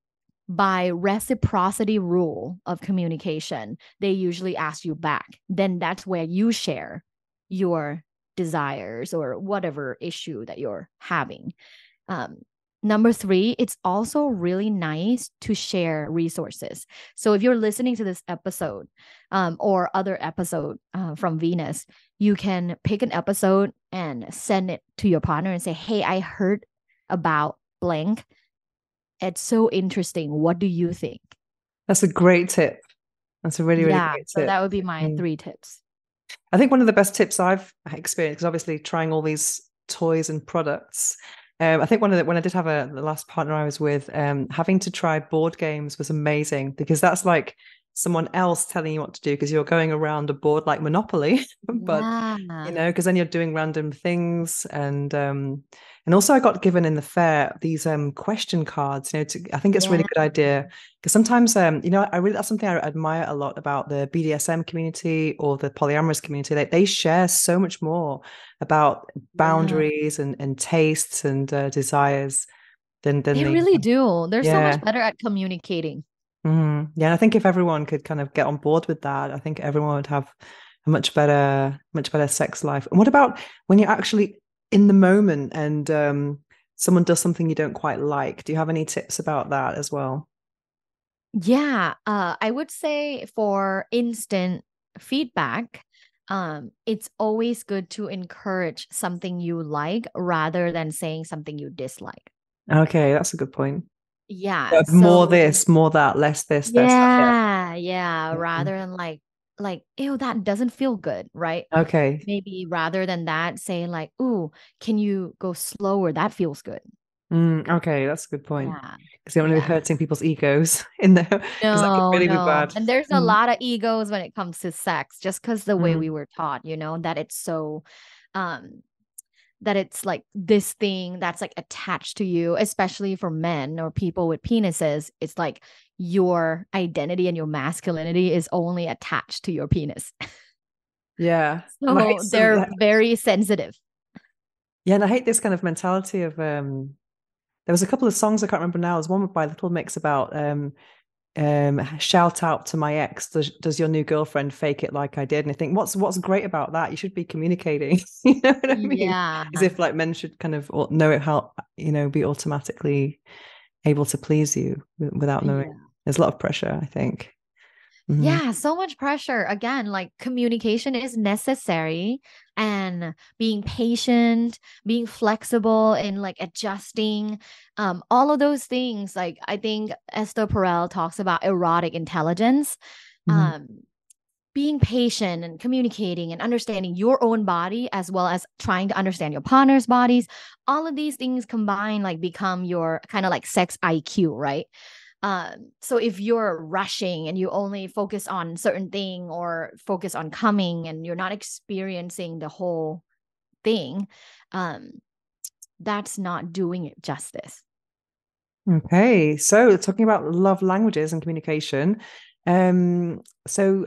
[SPEAKER 2] by reciprocity rule of communication, they usually ask you back. Then that's where you share your desires or whatever issue that you're having. Um, Number three, it's also really nice to share resources. So if you're listening to this episode, or other episode from Venus, you can pick an episode and send it to your partner and say, hey, I heard about blank. It's so interesting. What do you think?
[SPEAKER 1] That's a great tip. That's a really, really
[SPEAKER 2] Yeah.
[SPEAKER 1] great
[SPEAKER 2] So
[SPEAKER 1] tip.
[SPEAKER 2] that would be my
[SPEAKER 1] Mm.
[SPEAKER 2] three tips.
[SPEAKER 1] I think one of the best tips I've experienced is obviously trying all these toys and products. I think when I did have the last partner I was with, having to try board games was amazing because that's like someone else telling you what to do because you're going around a board like Monopoly, but
[SPEAKER 2] Yeah.
[SPEAKER 1] because then you're doing random things. And also I got given in the fair these question cards, I think it's a really
[SPEAKER 2] Yeah.
[SPEAKER 1] good idea because sometimes I really, that's something I admire a lot about the BDSM community or the polyamorous community. They share so much more about
[SPEAKER 2] Yeah.
[SPEAKER 1] boundaries and tastes and desires than
[SPEAKER 2] They
[SPEAKER 1] the
[SPEAKER 2] really do. They're so much
[SPEAKER 1] yeah.
[SPEAKER 2] better at communicating.
[SPEAKER 1] Yeah, and I think if everyone could kind of get on board with that, I think everyone would have a much better sex life. And what about when you're actually in the moment and someone does something you don't quite like? Do you have any tips about that as well?
[SPEAKER 2] Yeah, I would say for instant feedback, it's always good to encourage something you like rather than saying something you dislike.
[SPEAKER 1] Okay, that's a good point.
[SPEAKER 2] Yeah,
[SPEAKER 1] More
[SPEAKER 2] so
[SPEAKER 1] this, more that, less this, less that.
[SPEAKER 2] yeah,
[SPEAKER 1] Yeah.
[SPEAKER 2] rather than like like, ew, that doesn't feel good, right?
[SPEAKER 1] Okay.
[SPEAKER 2] Maybe rather than that, say like, ooh, can you go slower? That feels good.
[SPEAKER 1] Okay, that's a good point.
[SPEAKER 2] Yeah.
[SPEAKER 1] Because you don't want to be
[SPEAKER 2] Yeah.
[SPEAKER 1] hurting people's egos in there, because that could
[SPEAKER 2] No,
[SPEAKER 1] really be
[SPEAKER 2] no.
[SPEAKER 1] bad.
[SPEAKER 2] And there's a
[SPEAKER 1] Mm,
[SPEAKER 2] lot of egos when it comes to sex, just because the way we
[SPEAKER 1] mm,
[SPEAKER 2] were taught, that it's so um that it's like this thing that's like attached to you, especially for men or people with penises. It's like your identity and your masculinity is only attached to your penis.
[SPEAKER 1] yeah. And I hate
[SPEAKER 2] So they're very sensitive.
[SPEAKER 1] yeah, and I hate this kind of mentality of there was a couple of songs I can't remember now. There's one by Little Mix about shout out to my ex, does your new girlfriend fake it like I did? And I think what's great about that? You should be communicating. You know what I mean?
[SPEAKER 2] Yeah.
[SPEAKER 1] As if like men should kind of know it, how, be automatically able to please you without knowing.
[SPEAKER 2] Yeah.
[SPEAKER 1] There's a lot of pressure, I think. Hmm.
[SPEAKER 2] Yeah, so much pressure. Again, like communication is necessary and being patient, being flexible and like adjusting, all of those things. Like I think Esther Perel talks about erotic intelligence.
[SPEAKER 1] Hmm.
[SPEAKER 2] Um, being patient and communicating and understanding your own body as well as trying to understand your partner's bodies, all of these things combined like become your kind of like sex IQ, right? So if you're rushing and you only focus on certain thing or focus on coming and you're not experiencing the whole thing, um, that's not doing it justice.
[SPEAKER 1] Okay, so talking about love languages and communication. So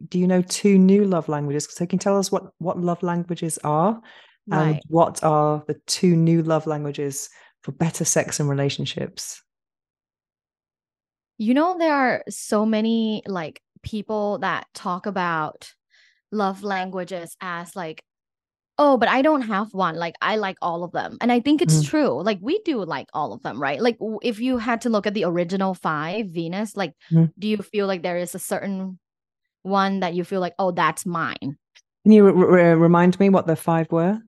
[SPEAKER 1] do you know two new love languages? So can you tell us what love languages are, and
[SPEAKER 2] Right.
[SPEAKER 1] what are the two new love languages for better sex and relationships?
[SPEAKER 2] There are so many like people that talk about love languages as like, oh, but I don't have one. Like, I like all of them. And I think it's
[SPEAKER 1] Mm,
[SPEAKER 2] true. Like, we do like all of them, right? Like, if you had to look at the original five, Venus, like,
[SPEAKER 1] mm.
[SPEAKER 2] do you feel like there is a certain one that you feel like, oh, that's mine?
[SPEAKER 1] Can you remind me what the five were?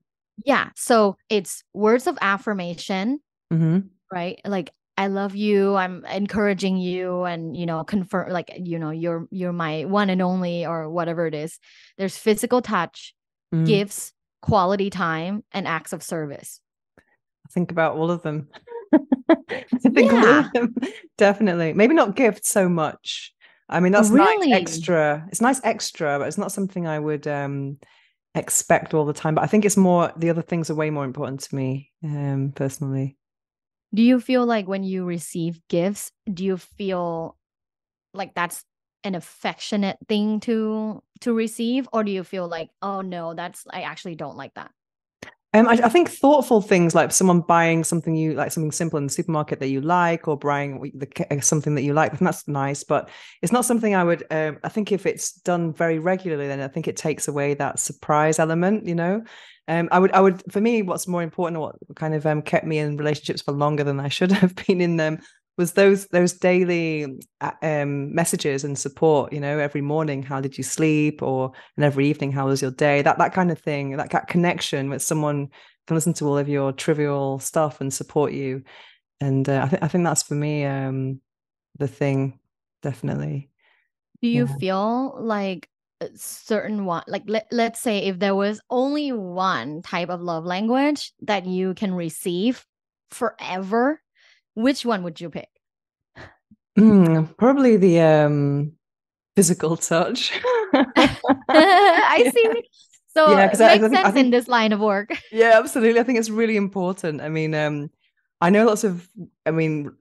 [SPEAKER 2] Yeah. So it's words of affirmation,
[SPEAKER 1] Hmm.
[SPEAKER 2] right? Like, I love you. I'm encouraging you and, confirm like, you're my one and only or whatever it is. There's physical touch,
[SPEAKER 1] Mm.
[SPEAKER 2] gifts, quality time, and acts of service.
[SPEAKER 1] I think about all of them. I think all
[SPEAKER 2] Yeah.
[SPEAKER 1] of them, definitely. Maybe not gifts so much. I mean, that's nice
[SPEAKER 2] Really?
[SPEAKER 1] extra. It's nice extra, but it's not something I would expect all the time. But I think it's more, the other things are way more important to me, personally.
[SPEAKER 2] Do you feel like when you receive gifts, do you feel like that's an affectionate thing to receive, or do you feel like, oh no, that's I actually don't like that?
[SPEAKER 1] I think thoughtful things like someone buying something you like, something simple in the supermarket that you like, or buying something that you like, that's nice. But it's not something I would. I think if it's done very regularly, then I think it takes away that surprise element. I would. For me, what's more important, what kind of kept me in relationships for longer than I should have been in them, was those daily messages and support. Every morning, how did you sleep, and every evening, how was your day? That kind of thing, that connection with someone can listen to all of your trivial stuff and support you. And I think that's for me the thing, definitely.
[SPEAKER 2] Do you
[SPEAKER 1] Yeah.
[SPEAKER 2] feel like a certain one, like let's say if there was only one type of love language that you can receive forever, which one would you pick?
[SPEAKER 1] Probably the physical touch.
[SPEAKER 2] I
[SPEAKER 1] Yeah.
[SPEAKER 2] see. So
[SPEAKER 1] Yeah,
[SPEAKER 2] it
[SPEAKER 1] because I
[SPEAKER 2] makes
[SPEAKER 1] think I
[SPEAKER 2] sense in
[SPEAKER 1] think
[SPEAKER 2] this line of work.
[SPEAKER 1] yeah, absolutely. I think it's really important. I mean, I know lots of,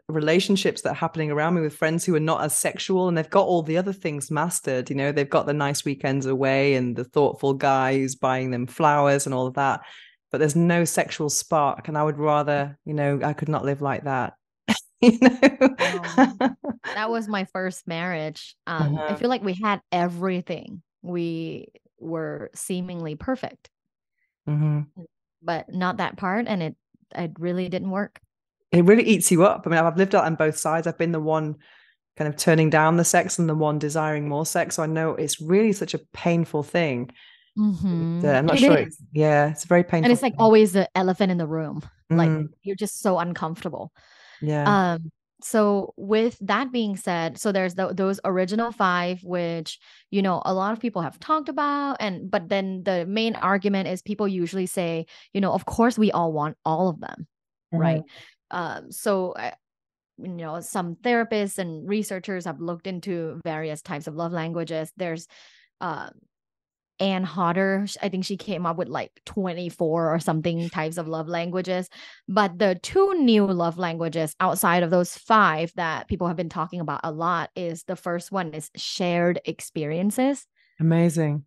[SPEAKER 1] relationships that are happening around me with friends who are not as sexual, and they've got all the other things mastered. They've got the nice weekends away and the thoughtful guy who's buying them flowers and all of that. But there's no sexual spark, and I would rather, I could not live like that. You
[SPEAKER 2] Um,
[SPEAKER 1] know?
[SPEAKER 2] that was my first marriage. I
[SPEAKER 1] Uh-huh.
[SPEAKER 2] feel like we had everything. We were seemingly perfect,
[SPEAKER 1] Hmm.
[SPEAKER 2] but not that part, and it really didn't work.
[SPEAKER 1] It really eats you up. I mean, I've lived out on both sides. I've been the one kind of turning down the sex and the one desiring more sex. So I know it's really such a painful thing. I'm not
[SPEAKER 2] It
[SPEAKER 1] sure.
[SPEAKER 2] is.
[SPEAKER 1] Yeah, it's a very
[SPEAKER 2] And
[SPEAKER 1] painful
[SPEAKER 2] it's like
[SPEAKER 1] thing.
[SPEAKER 2] always the elephant in the room. Like
[SPEAKER 1] Mm,
[SPEAKER 2] you're just so uncomfortable.
[SPEAKER 1] yeah.
[SPEAKER 2] Um, So with that being said, so there's those original five, which, a lot of people have talked about. But then the main argument is people usually say, of course we all want all of them. Right. So some therapists and researchers have looked into various types of love languages. There's uh, Anne Hodder, I think she came up with like 24 or something types of love languages. But the two new love languages outside of those five that people have been talking about a lot is the first one is shared experiences.
[SPEAKER 1] Amazing.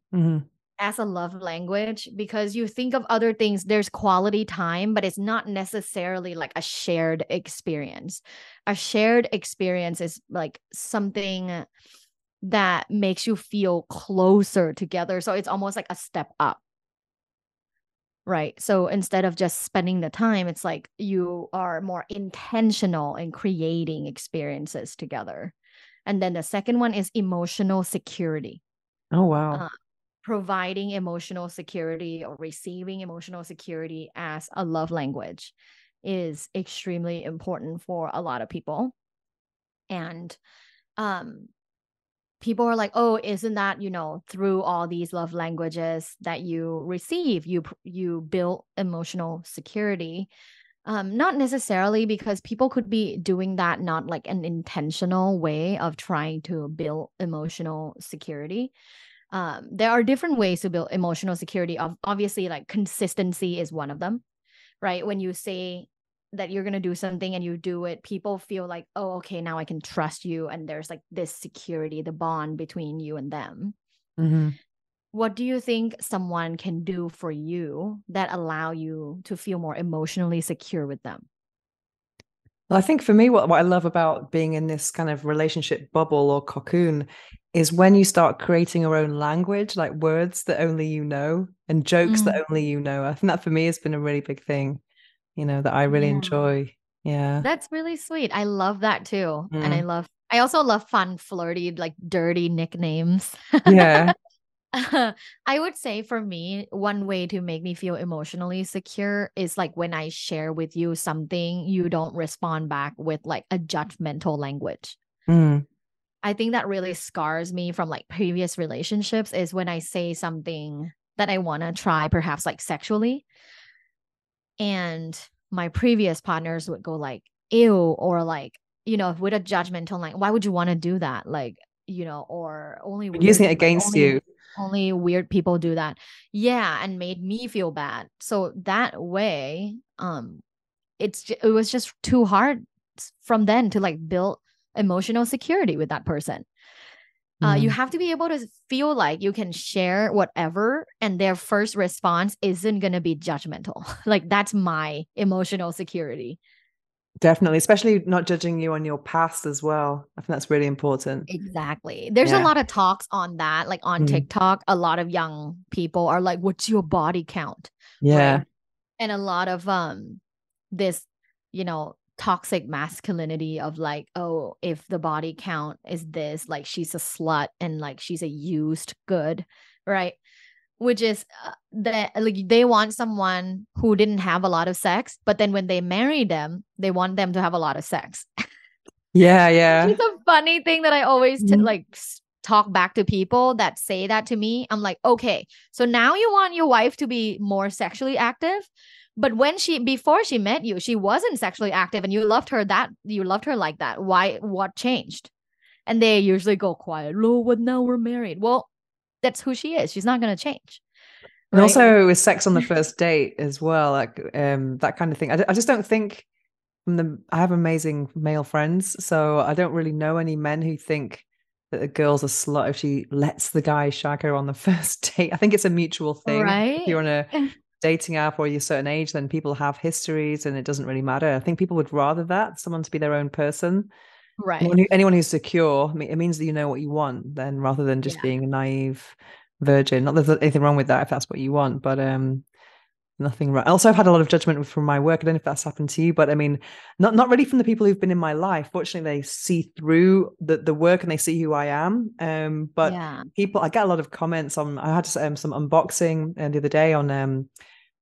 [SPEAKER 2] As a love language, because you think of other things, there's quality time, but it's not necessarily like a shared experience. A shared experience is like something that makes you feel closer together. So it's almost like a step up. Right. So instead of just spending the time, it's like you are more intentional in creating experiences together. And then the second one is emotional security.
[SPEAKER 1] Oh, wow.
[SPEAKER 2] Providing emotional security or receiving emotional security as a love language is extremely important for a lot of people. And people are like, oh, isn't that, through all these love languages that you receive, you build emotional security? Not necessarily, because people could be doing that not like an intentional way of trying to build emotional security. There are different ways to build emotional security. Obviously, like consistency is one of them, right? When you say that you're going to do something and you do it, people feel like, oh, okay, now I can trust you. And there's like this security, the bond between you and them. What do you think someone can do for you that allow you to feel more emotionally secure with them?
[SPEAKER 1] Well, I think for me, what I love about being in this kind of relationship bubble or cocoon is when you start creating your own language, like words that only you know and jokes that only you know. I think that for me has been a really big thing, that I really
[SPEAKER 2] Yeah.
[SPEAKER 1] enjoy. Yeah.
[SPEAKER 2] That's really sweet. I love that too. And
[SPEAKER 1] Mm.
[SPEAKER 2] I also love fun, flirty, like dirty nicknames.
[SPEAKER 1] Yeah.
[SPEAKER 2] I would say for me, one way to make me feel emotionally secure is like when I share with you something, you don't respond back with like a judgmental language.
[SPEAKER 1] Mm.
[SPEAKER 2] I think that really scars me from like previous relationships is when I say something that I want to try, perhaps like sexually. And my previous partners would go like, ew, or like, with a judgmental, like, why would you want to do that? Like, or only
[SPEAKER 1] Using
[SPEAKER 2] weird,
[SPEAKER 1] it
[SPEAKER 2] like
[SPEAKER 1] against you.
[SPEAKER 2] only weird people do that. Yeah. And made me feel bad. So that way, it was just too hard from then to like build emotional security with that person. You have to be able to feel like you can share whatever, and their first response isn't going to be judgmental. Like, that's my emotional security.
[SPEAKER 1] Definitely, especially not judging you on your past as well. I think that's really important.
[SPEAKER 2] Exactly. There's a
[SPEAKER 1] Yeah.
[SPEAKER 2] lot of talks on that. Like on TikTok, a lot of young people are like, what's your body count? Right.
[SPEAKER 1] Yeah.
[SPEAKER 2] And a lot of this, toxic masculinity of like, oh, if the body count is this, like she's a slut and like she's a used good, right? Which is that like they want someone who didn't have a lot of sex, but then when they marry them, they want them to have a lot of sex.
[SPEAKER 1] Yeah. Yeah.
[SPEAKER 2] It's a funny thing that I always like talk back to people that say that to me. I'm like, okay, so now you want your wife to be more sexually active, but before she met you, she wasn't sexually active, and you loved her like that. Why? What changed? And they usually go quiet. Oh, well, now we're married. Well, that's who she is. She's not going to change,
[SPEAKER 1] And
[SPEAKER 2] right?
[SPEAKER 1] also with sex on the first date as well, like that kind of thing. I just don't think I have amazing male friends, so I don't really know any men who think that a girl's a slut if she lets the guy shag her on the first date. I think it's a mutual thing. If
[SPEAKER 2] Right.
[SPEAKER 1] you're on a dating app or you're a certain age, then people have histories and it doesn't really matter. I think people would rather that, someone to be their own person.
[SPEAKER 2] Right.
[SPEAKER 1] Anyone who's secure, I mean, it means that you know what you want, then rather than just
[SPEAKER 2] Yeah.
[SPEAKER 1] being a naive virgin. Not that there's anything wrong with that if that's what you want, but nothing right. Also, I've had a lot of judgment from my work. I don't know if that's happened to you, but I mean, not really from the people who've been in my life. Fortunately, they see through the work and they see who I am. But
[SPEAKER 2] Yeah.
[SPEAKER 1] people, I get a lot of comments on. I had some unboxing the other day on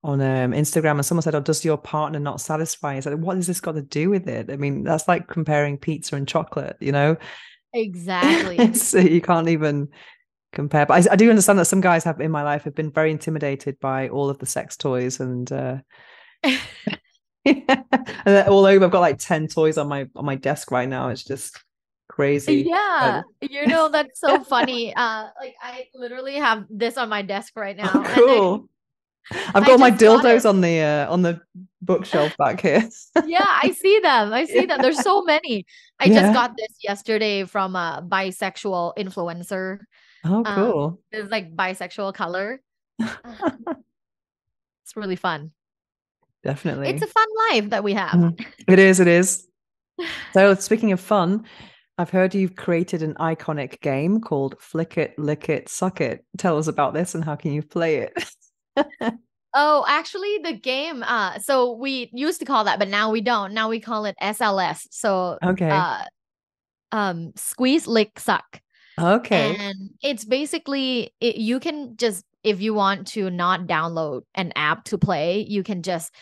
[SPEAKER 1] on Instagram, and someone said, "Oh, does your partner not satisfy?" I said, "What has this got to do with it?" I mean, that's like comparing pizza and chocolate, you know?
[SPEAKER 2] Exactly.
[SPEAKER 1] You can't even compare. But I do understand that some guys have in my life have been very intimidated by all of the sex toys, and and all over. I've got like 10 toys on my desk right now. It's just crazy. But
[SPEAKER 2] Yeah, that's so funny. Like I literally have this on my desk right
[SPEAKER 1] oh,
[SPEAKER 2] now, and
[SPEAKER 1] cool. I've got
[SPEAKER 2] I
[SPEAKER 1] all my
[SPEAKER 2] just got it.
[SPEAKER 1] dildos on the bookshelf back here.
[SPEAKER 2] Yeah, I see them. I see
[SPEAKER 1] Yeah.
[SPEAKER 2] them. There's so many. I just
[SPEAKER 1] Yeah.
[SPEAKER 2] got this yesterday from a bisexual influencer.
[SPEAKER 1] Oh,
[SPEAKER 2] Um,
[SPEAKER 1] cool.
[SPEAKER 2] it's like bisexual color. Uh, It's really fun. It's
[SPEAKER 1] Definitely.
[SPEAKER 2] a fun life that we have.
[SPEAKER 1] Mhm. It is, it is. So speaking of fun, I've heard you've created an iconic game called Flick It, Lick It, Suck It. Tell us about this and how can you play it?
[SPEAKER 2] Oh, actually, the game, so we used to call that, but now we don't. Now we call it SLS. So,
[SPEAKER 1] Okay.
[SPEAKER 2] uh, squeeze, lick, suck.
[SPEAKER 1] Okay.
[SPEAKER 2] And it's basically you can just if you want to not download an app to play, you can just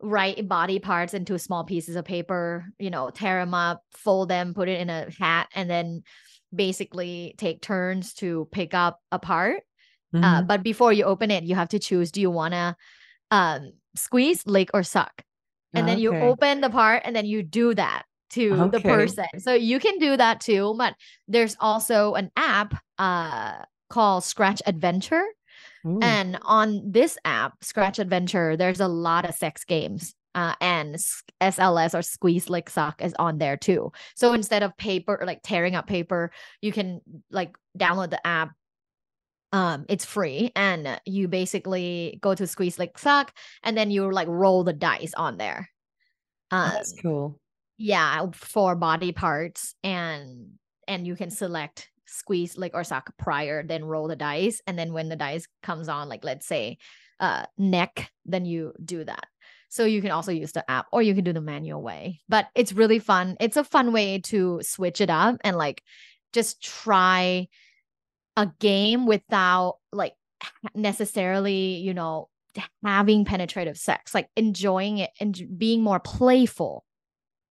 [SPEAKER 2] write body parts into small pieces of paper, tear them up, fold them, put it in a hat, and then basically take turns to pick up a part.
[SPEAKER 1] Hmm.
[SPEAKER 2] But before you open it, you have to choose, do you want to squeeze, lick, or suck? And then you
[SPEAKER 1] Okay.
[SPEAKER 2] open the part and then you do that to the
[SPEAKER 1] Okay.
[SPEAKER 2] person. So you can do that too, but there's also an app called Scratch Adventure.
[SPEAKER 1] Ooh.
[SPEAKER 2] And on this app, Scratch Adventure, there's a lot of sex games. And SLS or Squeeze Lick Suck is on there too. So instead of paper, like tearing up paper, you can like download the app. It's free, and you basically go to Squeeze Lick Suck, and then you like roll the dice on there.
[SPEAKER 1] Oh, that's
[SPEAKER 2] Um,
[SPEAKER 1] cool.
[SPEAKER 2] yeah, for body parts, and you can select squeeze, lick, or suck prior, then roll the dice, and then when the dice comes on, like let's say neck, then you do that. So you can also use the app, or you can do the manual way, but it's really fun. It's a fun way to switch it up and like just try a game without like necessarily, having penetrative sex, like enjoying it and being more playful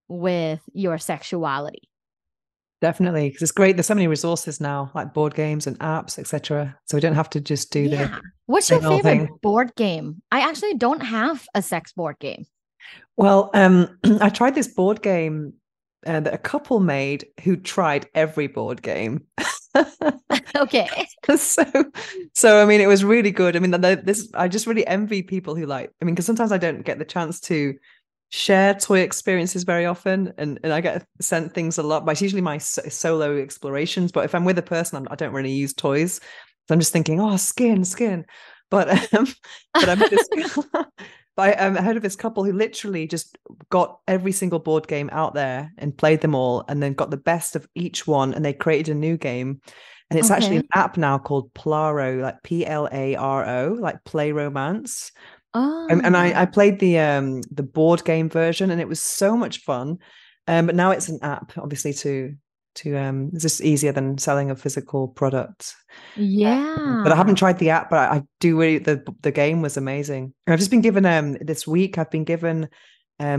[SPEAKER 2] with your sexuality.
[SPEAKER 1] Definitely. Because it's great. There's so many resources now, like board games and apps, etc. So we don't have to just do the
[SPEAKER 2] Yeah. What's your
[SPEAKER 1] same old
[SPEAKER 2] favorite
[SPEAKER 1] thing.
[SPEAKER 2] board game? I actually don't have a sex board game.
[SPEAKER 1] Well, I tried this board game that a couple made who tried every board game.
[SPEAKER 2] Okay.
[SPEAKER 1] so so I mean it was really good. I mean this I just really envy people who like, I mean, because sometimes I don't get the chance to share toy experiences very often, and I get sent things a lot, but it's usually my solo explorations. But if I'm with a person, I don't really use toys, so I'm just thinking, oh, skin, but but I met this but I heard of this couple who literally just got every single board game out there and played them all, and then got the best of each one, and they created a new game. And it's actually an
[SPEAKER 2] Okay.
[SPEAKER 1] app now called Plaro, like Plaro, like Play Romance. And I
[SPEAKER 2] Oh,
[SPEAKER 1] played the board game version, and it was so much fun. But now it's an app, obviously, to it's just easier than selling a physical product. But I haven't
[SPEAKER 2] yeah.
[SPEAKER 1] tried the app, but I do really, the game was amazing. And I've just been given this week, I've been given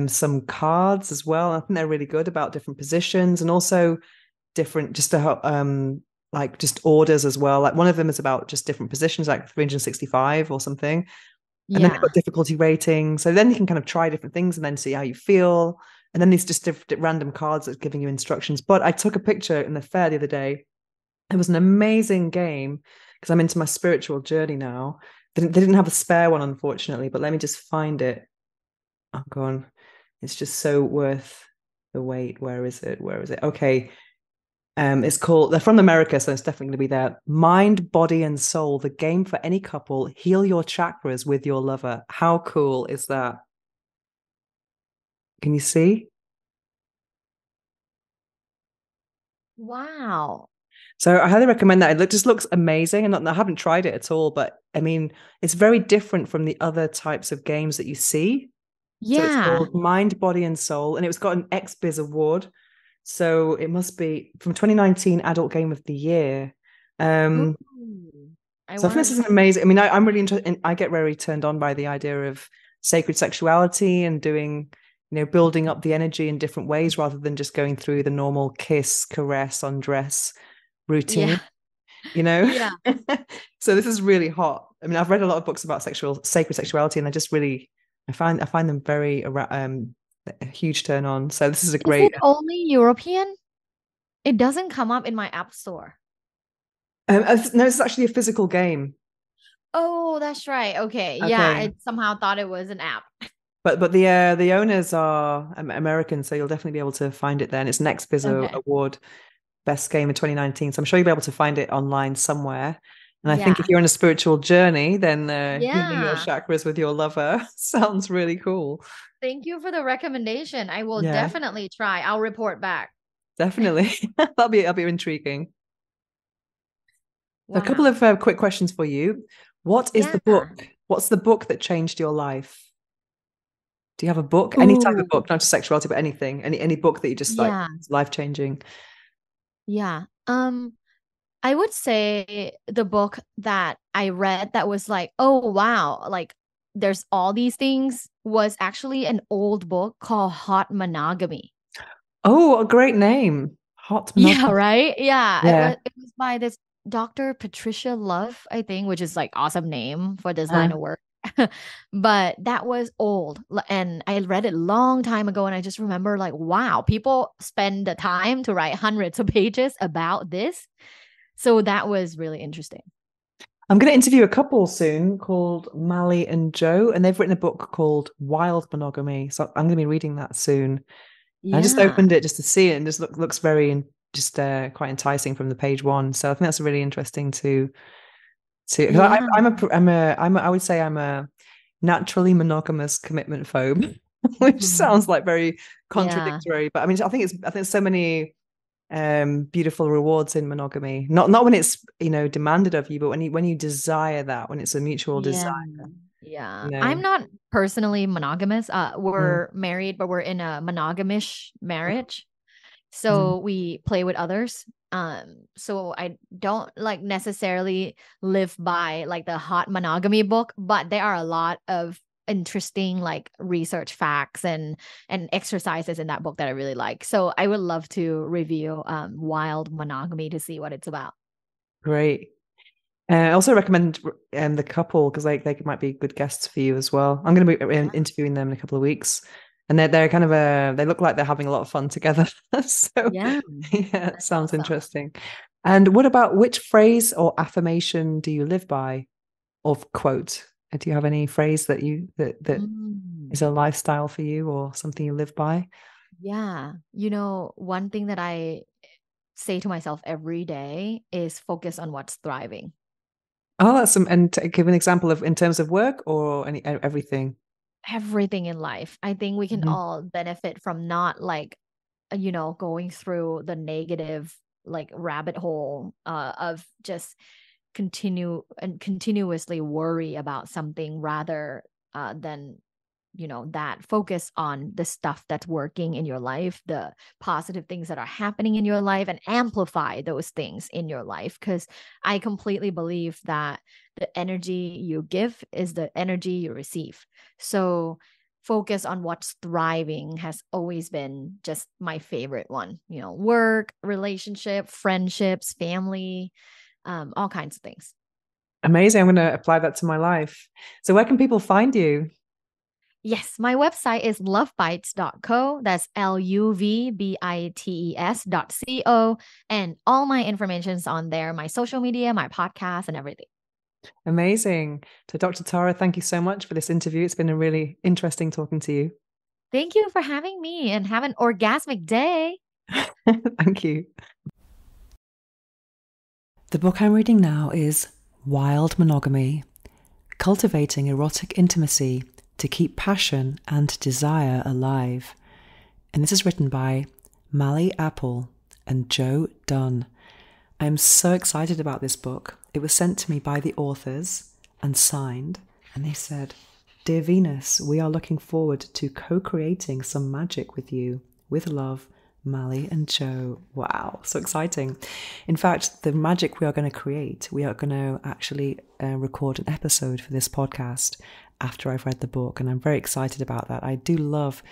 [SPEAKER 1] some cards as well. I think they're really good about different positions, and also different, just to help like just orders as well. Like one of them is about just different positions, like 365 or something. And then they've got
[SPEAKER 2] Yeah.
[SPEAKER 1] difficulty ratings. So then you can kind of try different things and then see how you feel. And then these just different random cards that are giving you instructions. But I took a picture in the fair the other day. It was an amazing game because I'm into my spiritual journey now. They didn't have a spare one, unfortunately, but let me just find it. Oh, go on. It's just so worth the wait. Where is it? Where is it? Okay. It's called, they're from America, so it's definitely going to be there. Mind, Body, and Soul, the game for any couple. Heal your chakras with your lover. How cool is that? Can you see?
[SPEAKER 2] Wow.
[SPEAKER 1] So I highly recommend that. It just looks amazing. And I haven't tried it at all, but I mean, it's very different from the other types of games that you see. So it's
[SPEAKER 2] Yeah.
[SPEAKER 1] called Mind, Body, and Soul, and it was got an XBiz award. So it must be from 2019 Adult Game of the Year. Um,
[SPEAKER 2] Ooh. I
[SPEAKER 1] So I think this
[SPEAKER 2] was.
[SPEAKER 1] is an amazing. I mean, I'm really interested. I get very turned on by the idea of sacred sexuality and doing, building up the energy in different ways rather than just going through the normal kiss, caress, undress routine.
[SPEAKER 2] Yeah.
[SPEAKER 1] You know.
[SPEAKER 2] Yeah.
[SPEAKER 1] So this is really hot. I mean, I've read a lot of books about sacred sexuality, and I find them very a huge turn on. So this is a
[SPEAKER 2] Is
[SPEAKER 1] great.
[SPEAKER 2] it only European? It doesn't come up in my app store.
[SPEAKER 1] No, it's actually a physical game.
[SPEAKER 2] Oh, that's right. Okay. Yeah,
[SPEAKER 1] Okay.
[SPEAKER 2] I somehow thought it was an app.
[SPEAKER 1] But the owners are American, so you'll definitely be able to find it there. And it's Next Bizzo
[SPEAKER 2] Okay.
[SPEAKER 1] Award Best Game of 2019. So I'm sure you'll be able to find it online somewhere. And I think if
[SPEAKER 2] Yeah.
[SPEAKER 1] you're on a spiritual journey, then healing your
[SPEAKER 2] Yeah.
[SPEAKER 1] chakras with your lover sounds really cool.
[SPEAKER 2] Thank you for the recommendation. I will
[SPEAKER 1] Yeah,
[SPEAKER 2] definitely try. I'll report back.
[SPEAKER 1] definitely. That'll be intriguing. So a couple
[SPEAKER 2] Wow.
[SPEAKER 1] of quick questions for you. What is the
[SPEAKER 2] Yeah.
[SPEAKER 1] book? What's the book that changed your life? Do you have a book? Any type of
[SPEAKER 2] Ooh.
[SPEAKER 1] book, not just sexuality, but anything. Any book that you just like
[SPEAKER 2] Yeah.
[SPEAKER 1] life changing.
[SPEAKER 2] Yeah. I would say the book that I read that was like, oh wow, like there's all these things was actually an old book called Hot Monogamy.
[SPEAKER 1] Oh, a great name. Hot
[SPEAKER 2] Yeah,
[SPEAKER 1] Monogamy.
[SPEAKER 2] right? Yeah, it
[SPEAKER 1] Yeah.
[SPEAKER 2] was by this Dr. Patricia Love, I think, which is like awesome name for this line
[SPEAKER 1] Uh,
[SPEAKER 2] of work. But that was old and I read it long time ago and I just remember like wow, people spend the time to write hundreds of pages about this. So that was really interesting.
[SPEAKER 1] I'm going to interview a couple soon called Mally and Joe, and they've written a book called Wild Monogamy. So I'm going to be reading that soon. I just
[SPEAKER 2] Yeah.
[SPEAKER 1] opened it just to see it, and just looks very just quite enticing from the page one. So I think that's really interesting to. Cause
[SPEAKER 2] Yeah.
[SPEAKER 1] I would say I'm a naturally monogamous commitment phobe, which
[SPEAKER 2] Mhm.
[SPEAKER 1] sounds like very
[SPEAKER 2] Yeah.
[SPEAKER 1] contradictory. But I mean, I think there's so many beautiful rewards in monogamy. Not when it's demanded of you, but when you desire that, when it's a mutual
[SPEAKER 2] Yeah.
[SPEAKER 1] desire.
[SPEAKER 2] Yeah.
[SPEAKER 1] You
[SPEAKER 2] I'm
[SPEAKER 1] know.
[SPEAKER 2] not personally monogamous.
[SPEAKER 1] Mm,
[SPEAKER 2] We're married, but we're in a monogamish marriage.
[SPEAKER 1] mm.
[SPEAKER 2] So we play with others. So I don't like necessarily live by like the hot monogamy book, but there are a lot of interesting like research facts and exercises in that book that I really like. So I would love to review Wild Monogamy to see what it's about.
[SPEAKER 1] Great. I also recommend the couple because they might be good guests for you as well. I'm going to be
[SPEAKER 2] Yeah.
[SPEAKER 1] interviewing them in a couple of weeks, and they're kind of they look like they're having a lot of fun together. So
[SPEAKER 2] Yeah.
[SPEAKER 1] yeah, it
[SPEAKER 2] That's
[SPEAKER 1] sounds
[SPEAKER 2] awesome.
[SPEAKER 1] interesting. And what about which phrase or affirmation do you live by, or quote? Do you have any phrase that is
[SPEAKER 2] Mm.
[SPEAKER 1] a lifestyle for you or something you live by?
[SPEAKER 2] Yeah. You know, one thing that I say to myself every day is focus on what's thriving.
[SPEAKER 1] Oh, that's some. And give an example of in terms of work or everything.
[SPEAKER 2] Everything in life. I think we can
[SPEAKER 1] Mhm.
[SPEAKER 2] all benefit from not like, going through the negative like rabbit hole of just continuously worry about something rather than that focus on the stuff that's working in your life, the positive things that are happening in your life, and amplify those things in your life. Because I completely believe that the energy you give is the energy you receive. So focus on what's thriving has always been just my favorite one. Work, relationship, friendships, family, all kinds of things.
[SPEAKER 1] Amazing. I'm going to apply that to my life. So where can people find you?
[SPEAKER 2] Yes, my website is lovebites.co. That's LUVBITES.co. And all my information's on there, my social media, my podcast, and everything.
[SPEAKER 1] Amazing. So Dr. Tara, thank you so much for this interview. It's been a really interesting talking to you.
[SPEAKER 2] Thank you for having me and have an orgasmic day.
[SPEAKER 1] Thank you.
[SPEAKER 3] The book I'm reading now is Wild Monogamy: Cultivating Erotic Intimacy to Keep Passion and Desire Alive. And this is written by Mally Apple and Joe Dunn. I'm so excited about this book. It was sent to me by the authors and signed, and they said, "Dear Venus, we are looking forward to co-creating some magic with you. With love, Mally and Joe. Wow, so exciting. In fact, the magic we are going to create, we are going to actually record an episode for this podcast after I've read the book, and I'm very excited about that. I do love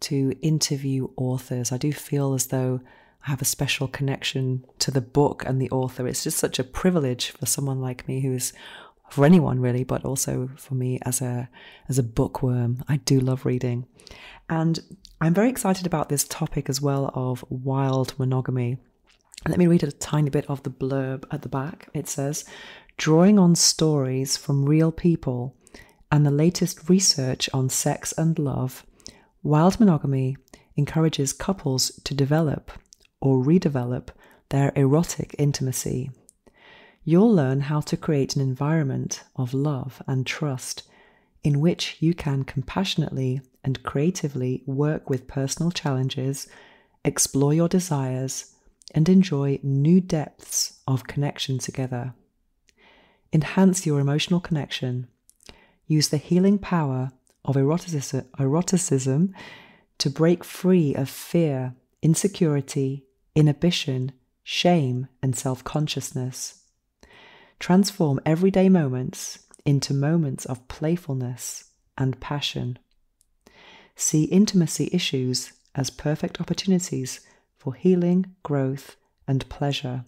[SPEAKER 3] to interview authors. I do feel as though I have a special connection to the book and the author. It's just such a privilege for someone like me who is, for anyone really, but also for me as a bookworm. I do love reading. And I'm very excited about this topic as well of wild monogamy. Let me read a tiny bit of the blurb at the back. It says, drawing on stories from real people and the latest research on sex and love, wild monogamy encourages couples to develop or redevelop their erotic intimacy. You'll learn how to create an environment of love and trust in which you can compassionately and creatively work with personal challenges, explore your desires, and enjoy new depths of connection together. Enhance your emotional connection. Use the healing power of eroticism to break free of fear, insecurity, inhibition, shame, and self-consciousness. Transform everyday moments into moments of playfulness and passion. See intimacy issues as perfect opportunities for healing, growth, and pleasure.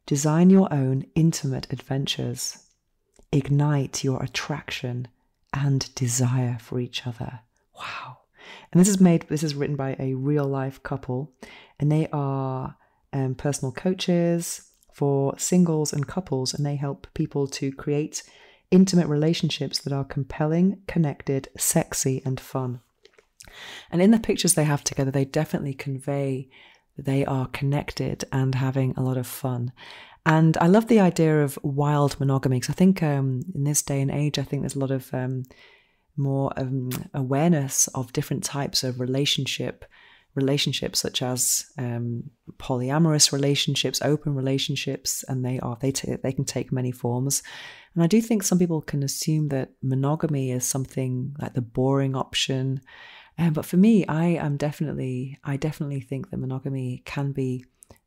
[SPEAKER 3] Design your own intimate adventures. Ignite your attraction and desire for each other. Wow. And this is written by a real life couple, and they are personal coaches for singles and couples, and they help people to create intimate relationships that are compelling, connected, sexy, and fun. And in the pictures they have together, they definitely convey that they are connected and having a lot of fun. And I love the idea of wild monogamy, because I think in this day and age, I think there's a lot of more awareness of different types of relationships, such as polyamorous relationships, open relationships, and they can take many forms. And I do think some people can assume that monogamy is something like the boring option. But for me, I definitely think that monogamy can be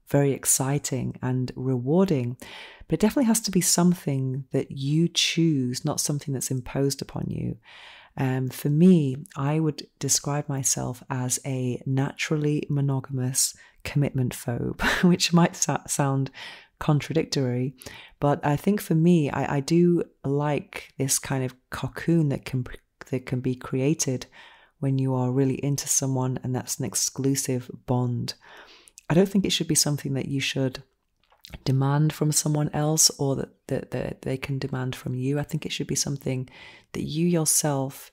[SPEAKER 3] very exciting and rewarding, but it definitely has to be something that you choose, not something that's imposed upon you. For me, I would describe myself as a naturally monogamous commitment phobe, which might sound contradictory, but I think for me, I do like this kind of cocoon that can be created when you are really into someone, and that's an exclusive bond. I don't think it should be something that you should demand from someone else, or that they can demand from you. I think it should be something that you yourself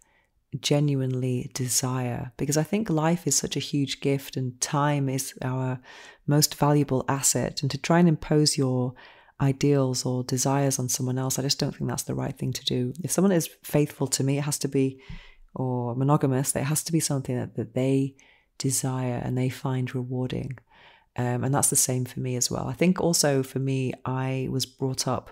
[SPEAKER 3] genuinely desire, because I think life is such a huge gift and time is our most valuable asset, and to try and impose your ideals or desires on someone else, I just don't think that's the right thing to do. If someone is faithful to me, it has to be, or monogamous, it has to be something that they desire and they find rewarding. And that's the same for me as well. I think also for me, I was brought up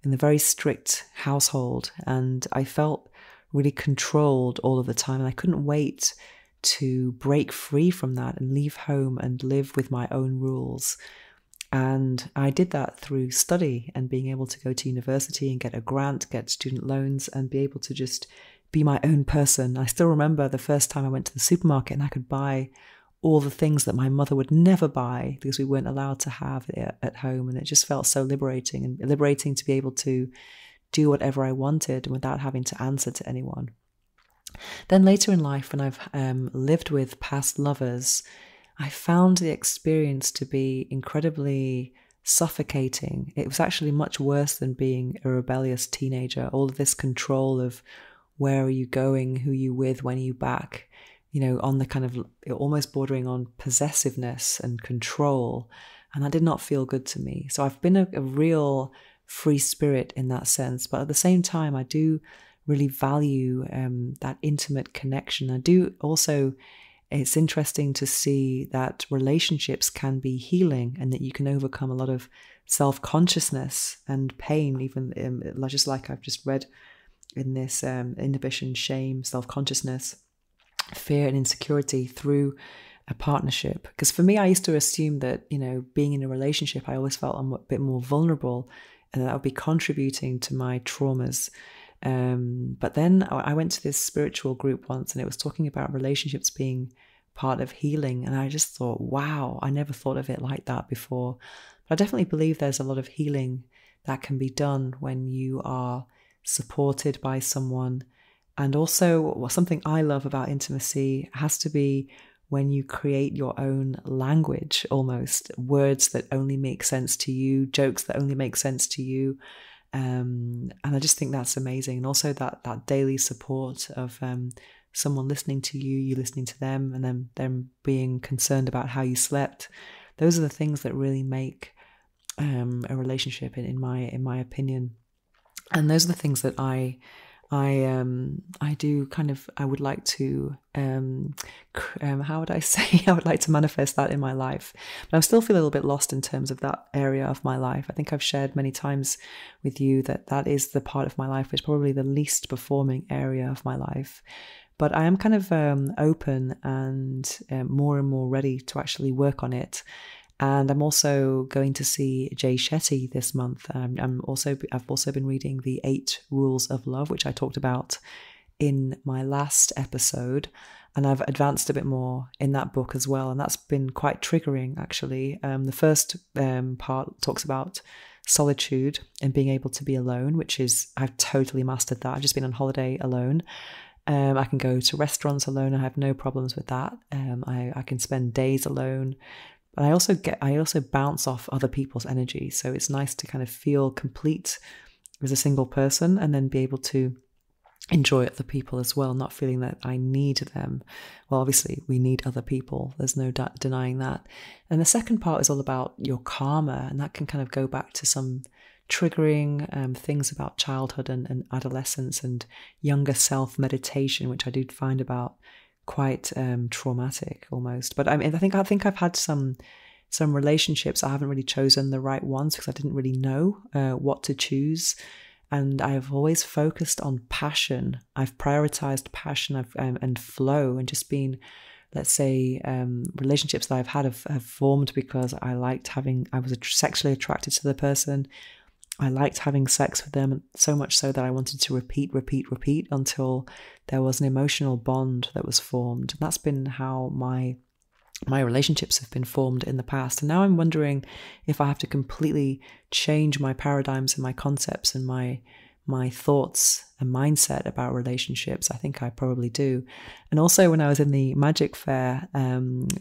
[SPEAKER 3] in a very strict household, and I felt really controlled all of the time, and I couldn't wait to break free from that and leave home and live with my own rules. And I did that through study and being able to go to university and get a grant, get student loans, and be able to just be my own person. I still remember the first time I went to the supermarket and I could buy all the things that my mother would never buy because we weren't allowed to have it at home. And it just felt so liberating, and liberating to be able to do whatever I wanted without having to answer to anyone. Then later in life, when I've lived with past lovers, I found the experience to be incredibly suffocating. It was actually much worse than being a rebellious teenager. All of this control of where are you going, who are you with, when are you back, on the kind of almost bordering on possessiveness and control. And that did not feel good to me. So I've been a real free spirit in that sense. But at the same time, I do really value that intimate connection. I do also, it's interesting to see that relationships can be healing, and that you can overcome a lot of self-consciousness and pain, even just like I've just read in this inhibition, shame, self-consciousness, fear and insecurity through a partnership. Because for me, I used to assume that, being in a relationship, I always felt I'm a bit more vulnerable and that I would be contributing to my traumas. But then I went to this spiritual group once, and it was talking about relationships being part of healing. And I just thought, wow, I never thought of it like that before. But I definitely believe there's a lot of healing that can be done when you are supported by someone. And also, something I love about intimacy has to be when you create your own language, almost words that only make sense to you, jokes that only make sense to you. And I just think that's amazing. And also that daily support of someone listening to you, you listening to them, and then them being concerned about how you slept. Those are the things that really make a relationship, in my opinion. And those are the things that I do kind of, I would like to, how would I say, I would like to manifest that in my life. But I still feel a little bit lost in terms of that area of my life. I think I've shared many times with you that is the part of my life which is probably the least performing area of my life. But I am kind of open and more ready to actually work on it. And I'm also going to see Jay Shetty this month. I've also been reading the 8 Rules of Love, which I talked about in my last episode. And I've advanced a bit more in that book as well. And that's been quite triggering, actually. The first part talks about solitude and being able to be alone, which is, I've totally mastered that. I've just been on holiday alone. I can go to restaurants alone. I have no problems with that. I can spend days alone. But I also bounce off other people's energy. So it's nice to kind of feel complete as a single person and then be able to enjoy other people as well, not feeling that I need them. Well, obviously we need other people. There's no denying that. And the second part is all about your karma, and that can kind of go back to some triggering things about childhood and adolescence and younger self meditation, which I do find about quite traumatic almost. But I mean, I think I've had some relationships. I haven't really chosen the right ones because I didn't really know what to choose. And I've always focused on passion. I've prioritized passion and flow, and just been, let's say, relationships that I've had have formed because I was sexually attracted to the person. I liked having sex with them so much so that I wanted to repeat until there was an emotional bond that was formed. And that's been how my relationships have been formed in the past. And now I'm wondering if I have to completely change my paradigms and my concepts and my thoughts and mindset about relationships. I think I probably do. And also when I was in the magic fair, it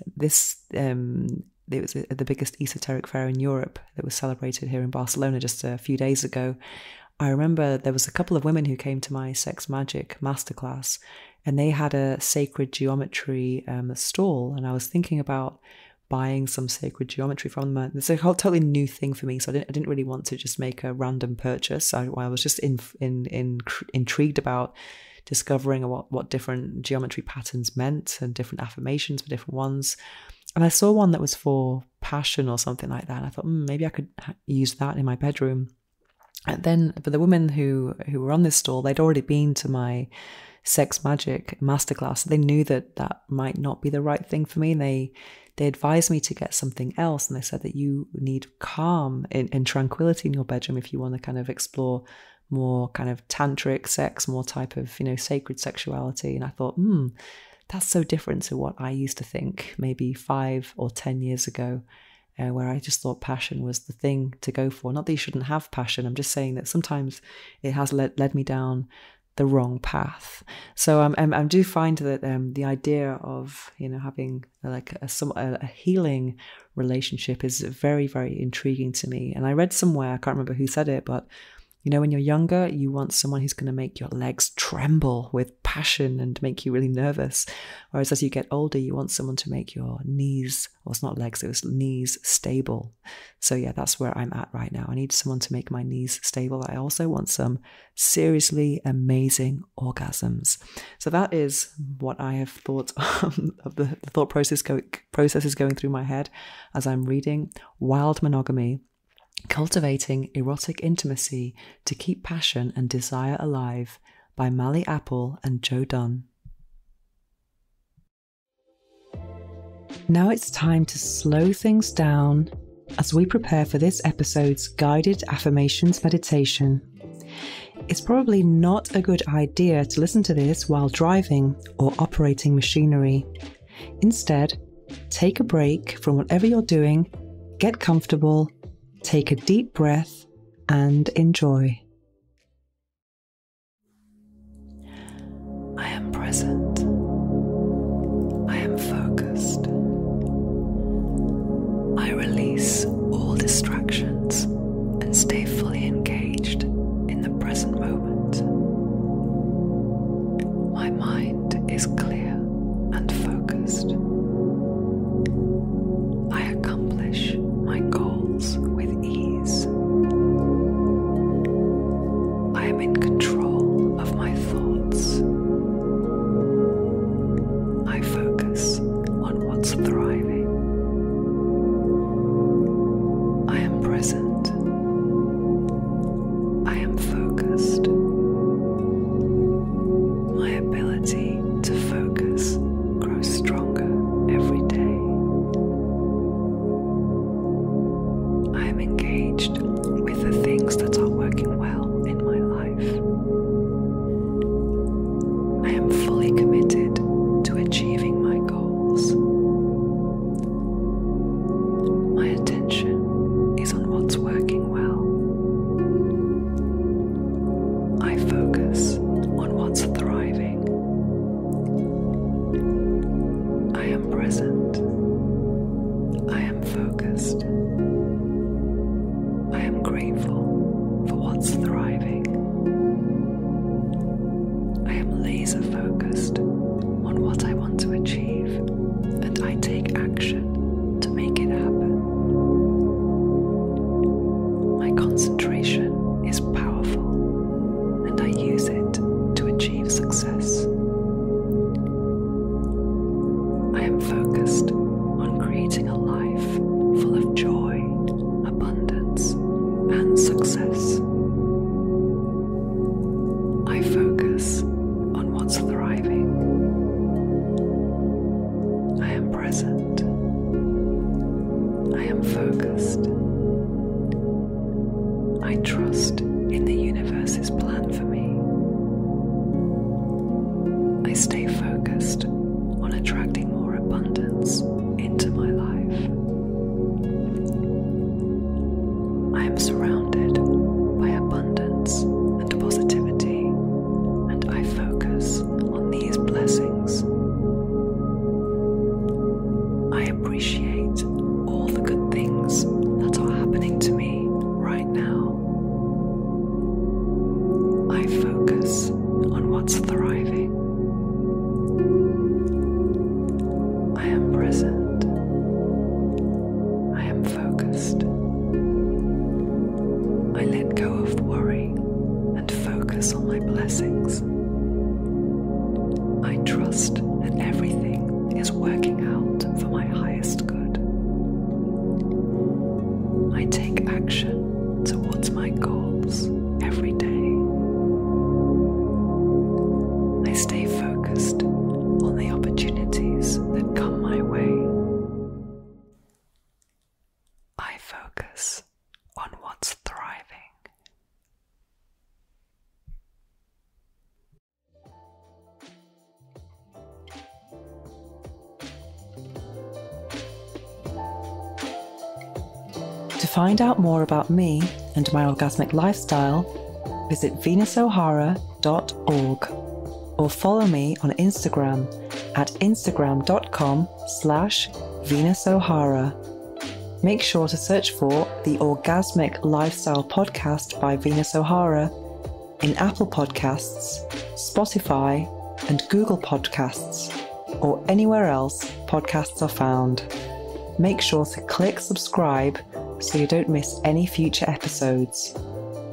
[SPEAKER 3] was the biggest esoteric fair in Europe that was celebrated here in Barcelona just a few days ago. I remember there was a couple of women who came to my sex magic masterclass, and they had a sacred geometry stall, and I was thinking about buying some sacred geometry from them. It's a whole totally new thing for me, so I didn't really want to just make a random purchase. I was just intrigued about discovering what different geometry patterns meant and different affirmations for different ones. And I saw one that was for passion or something like that. And I thought, maybe I could use that in my bedroom. And then, but the women who were on this stall, they'd already been to my sex magic masterclass. So they knew that might not be the right thing for me. And they advised me to get something else. And they said that you need calm and tranquility in your bedroom if you want to kind of explore more kind of tantric sex, more type of, sacred sexuality. And I thought, that's so different to what I used to think maybe 5 or 10 years ago, where I just thought passion was the thing to go for. Not that you shouldn't have passion. I'm just saying that sometimes it has led me down the wrong path. So I do find that the idea of having like a healing relationship is very, very intriguing to me. And I read somewhere, I can't remember who said it, but when you're younger, you want someone who's going to make your legs tremble with passion and make you really nervous. Whereas as you get older, you want someone to make your knees, well, it's not legs, it was knees, stable. So yeah, that's where I'm at right now. I need someone to make my knees stable. I also want some seriously amazing orgasms. So that is what I have thought of the thought processes going through my head as I'm reading Wild Monogamy: Cultivating Erotic Intimacy to Keep Passion and Desire Alive by Mally Apple and Joe Dunn. Now it's time to slow things down as we prepare for this episode's guided affirmations meditation. It's probably not a good idea to listen to this while driving or operating machinery. Instead, take a break from whatever you're doing, get comfortable, take a deep breath, and enjoy. I am present. I am focused. I release all distractions and stay fully engaged in the present moment. My mind is clear and focused. I accomplish my goals with ease. I am in control of my thoughts. I focus on what's thriving. I am present. I am focused. My ability to focus grows stronger every day. I am engaged with the things that are working well in my life. I am fully committed to achieving my goals. My attention is on what's working well. I focus on what's thriving. I am present. I am focused. I am grateful for what's thriving. I am laser focused on what I want to achieve, and I take action to make it happen. My concentration is powerful, and I use it to achieve success. I am focused on creating a life full of joy, abundance, and success. I focus on what's thriving. I am present. I am focused. I trust in the universe's plan for me. I stay focused on attracting more abundance into my life. I am surrounded by abundance and positivity, and I focus on these blessings. I appreciate all the good things that are happening to me right now. I focus on what's thriving. I am present. I am focused. I let go of worry and focus on my blessings. I trust that everything is working out for my highest good. I take action towards my goals every day. I stay focused on the opportunities that come my way. I focus on what's thriving. To find out more about me and my orgasmic lifestyle, visit venusohara.org or follow me on Instagram at instagram.com/venusohara. Make sure to search for the Orgasmic Lifestyle Podcast by Venus O'Hara in Apple Podcasts, Spotify, and Google Podcasts, or anywhere else podcasts are found. Make sure to click subscribe so you don't miss any future episodes.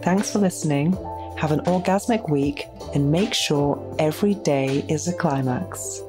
[SPEAKER 3] Thanks for listening, have an orgasmic week, and make sure every day is a climax.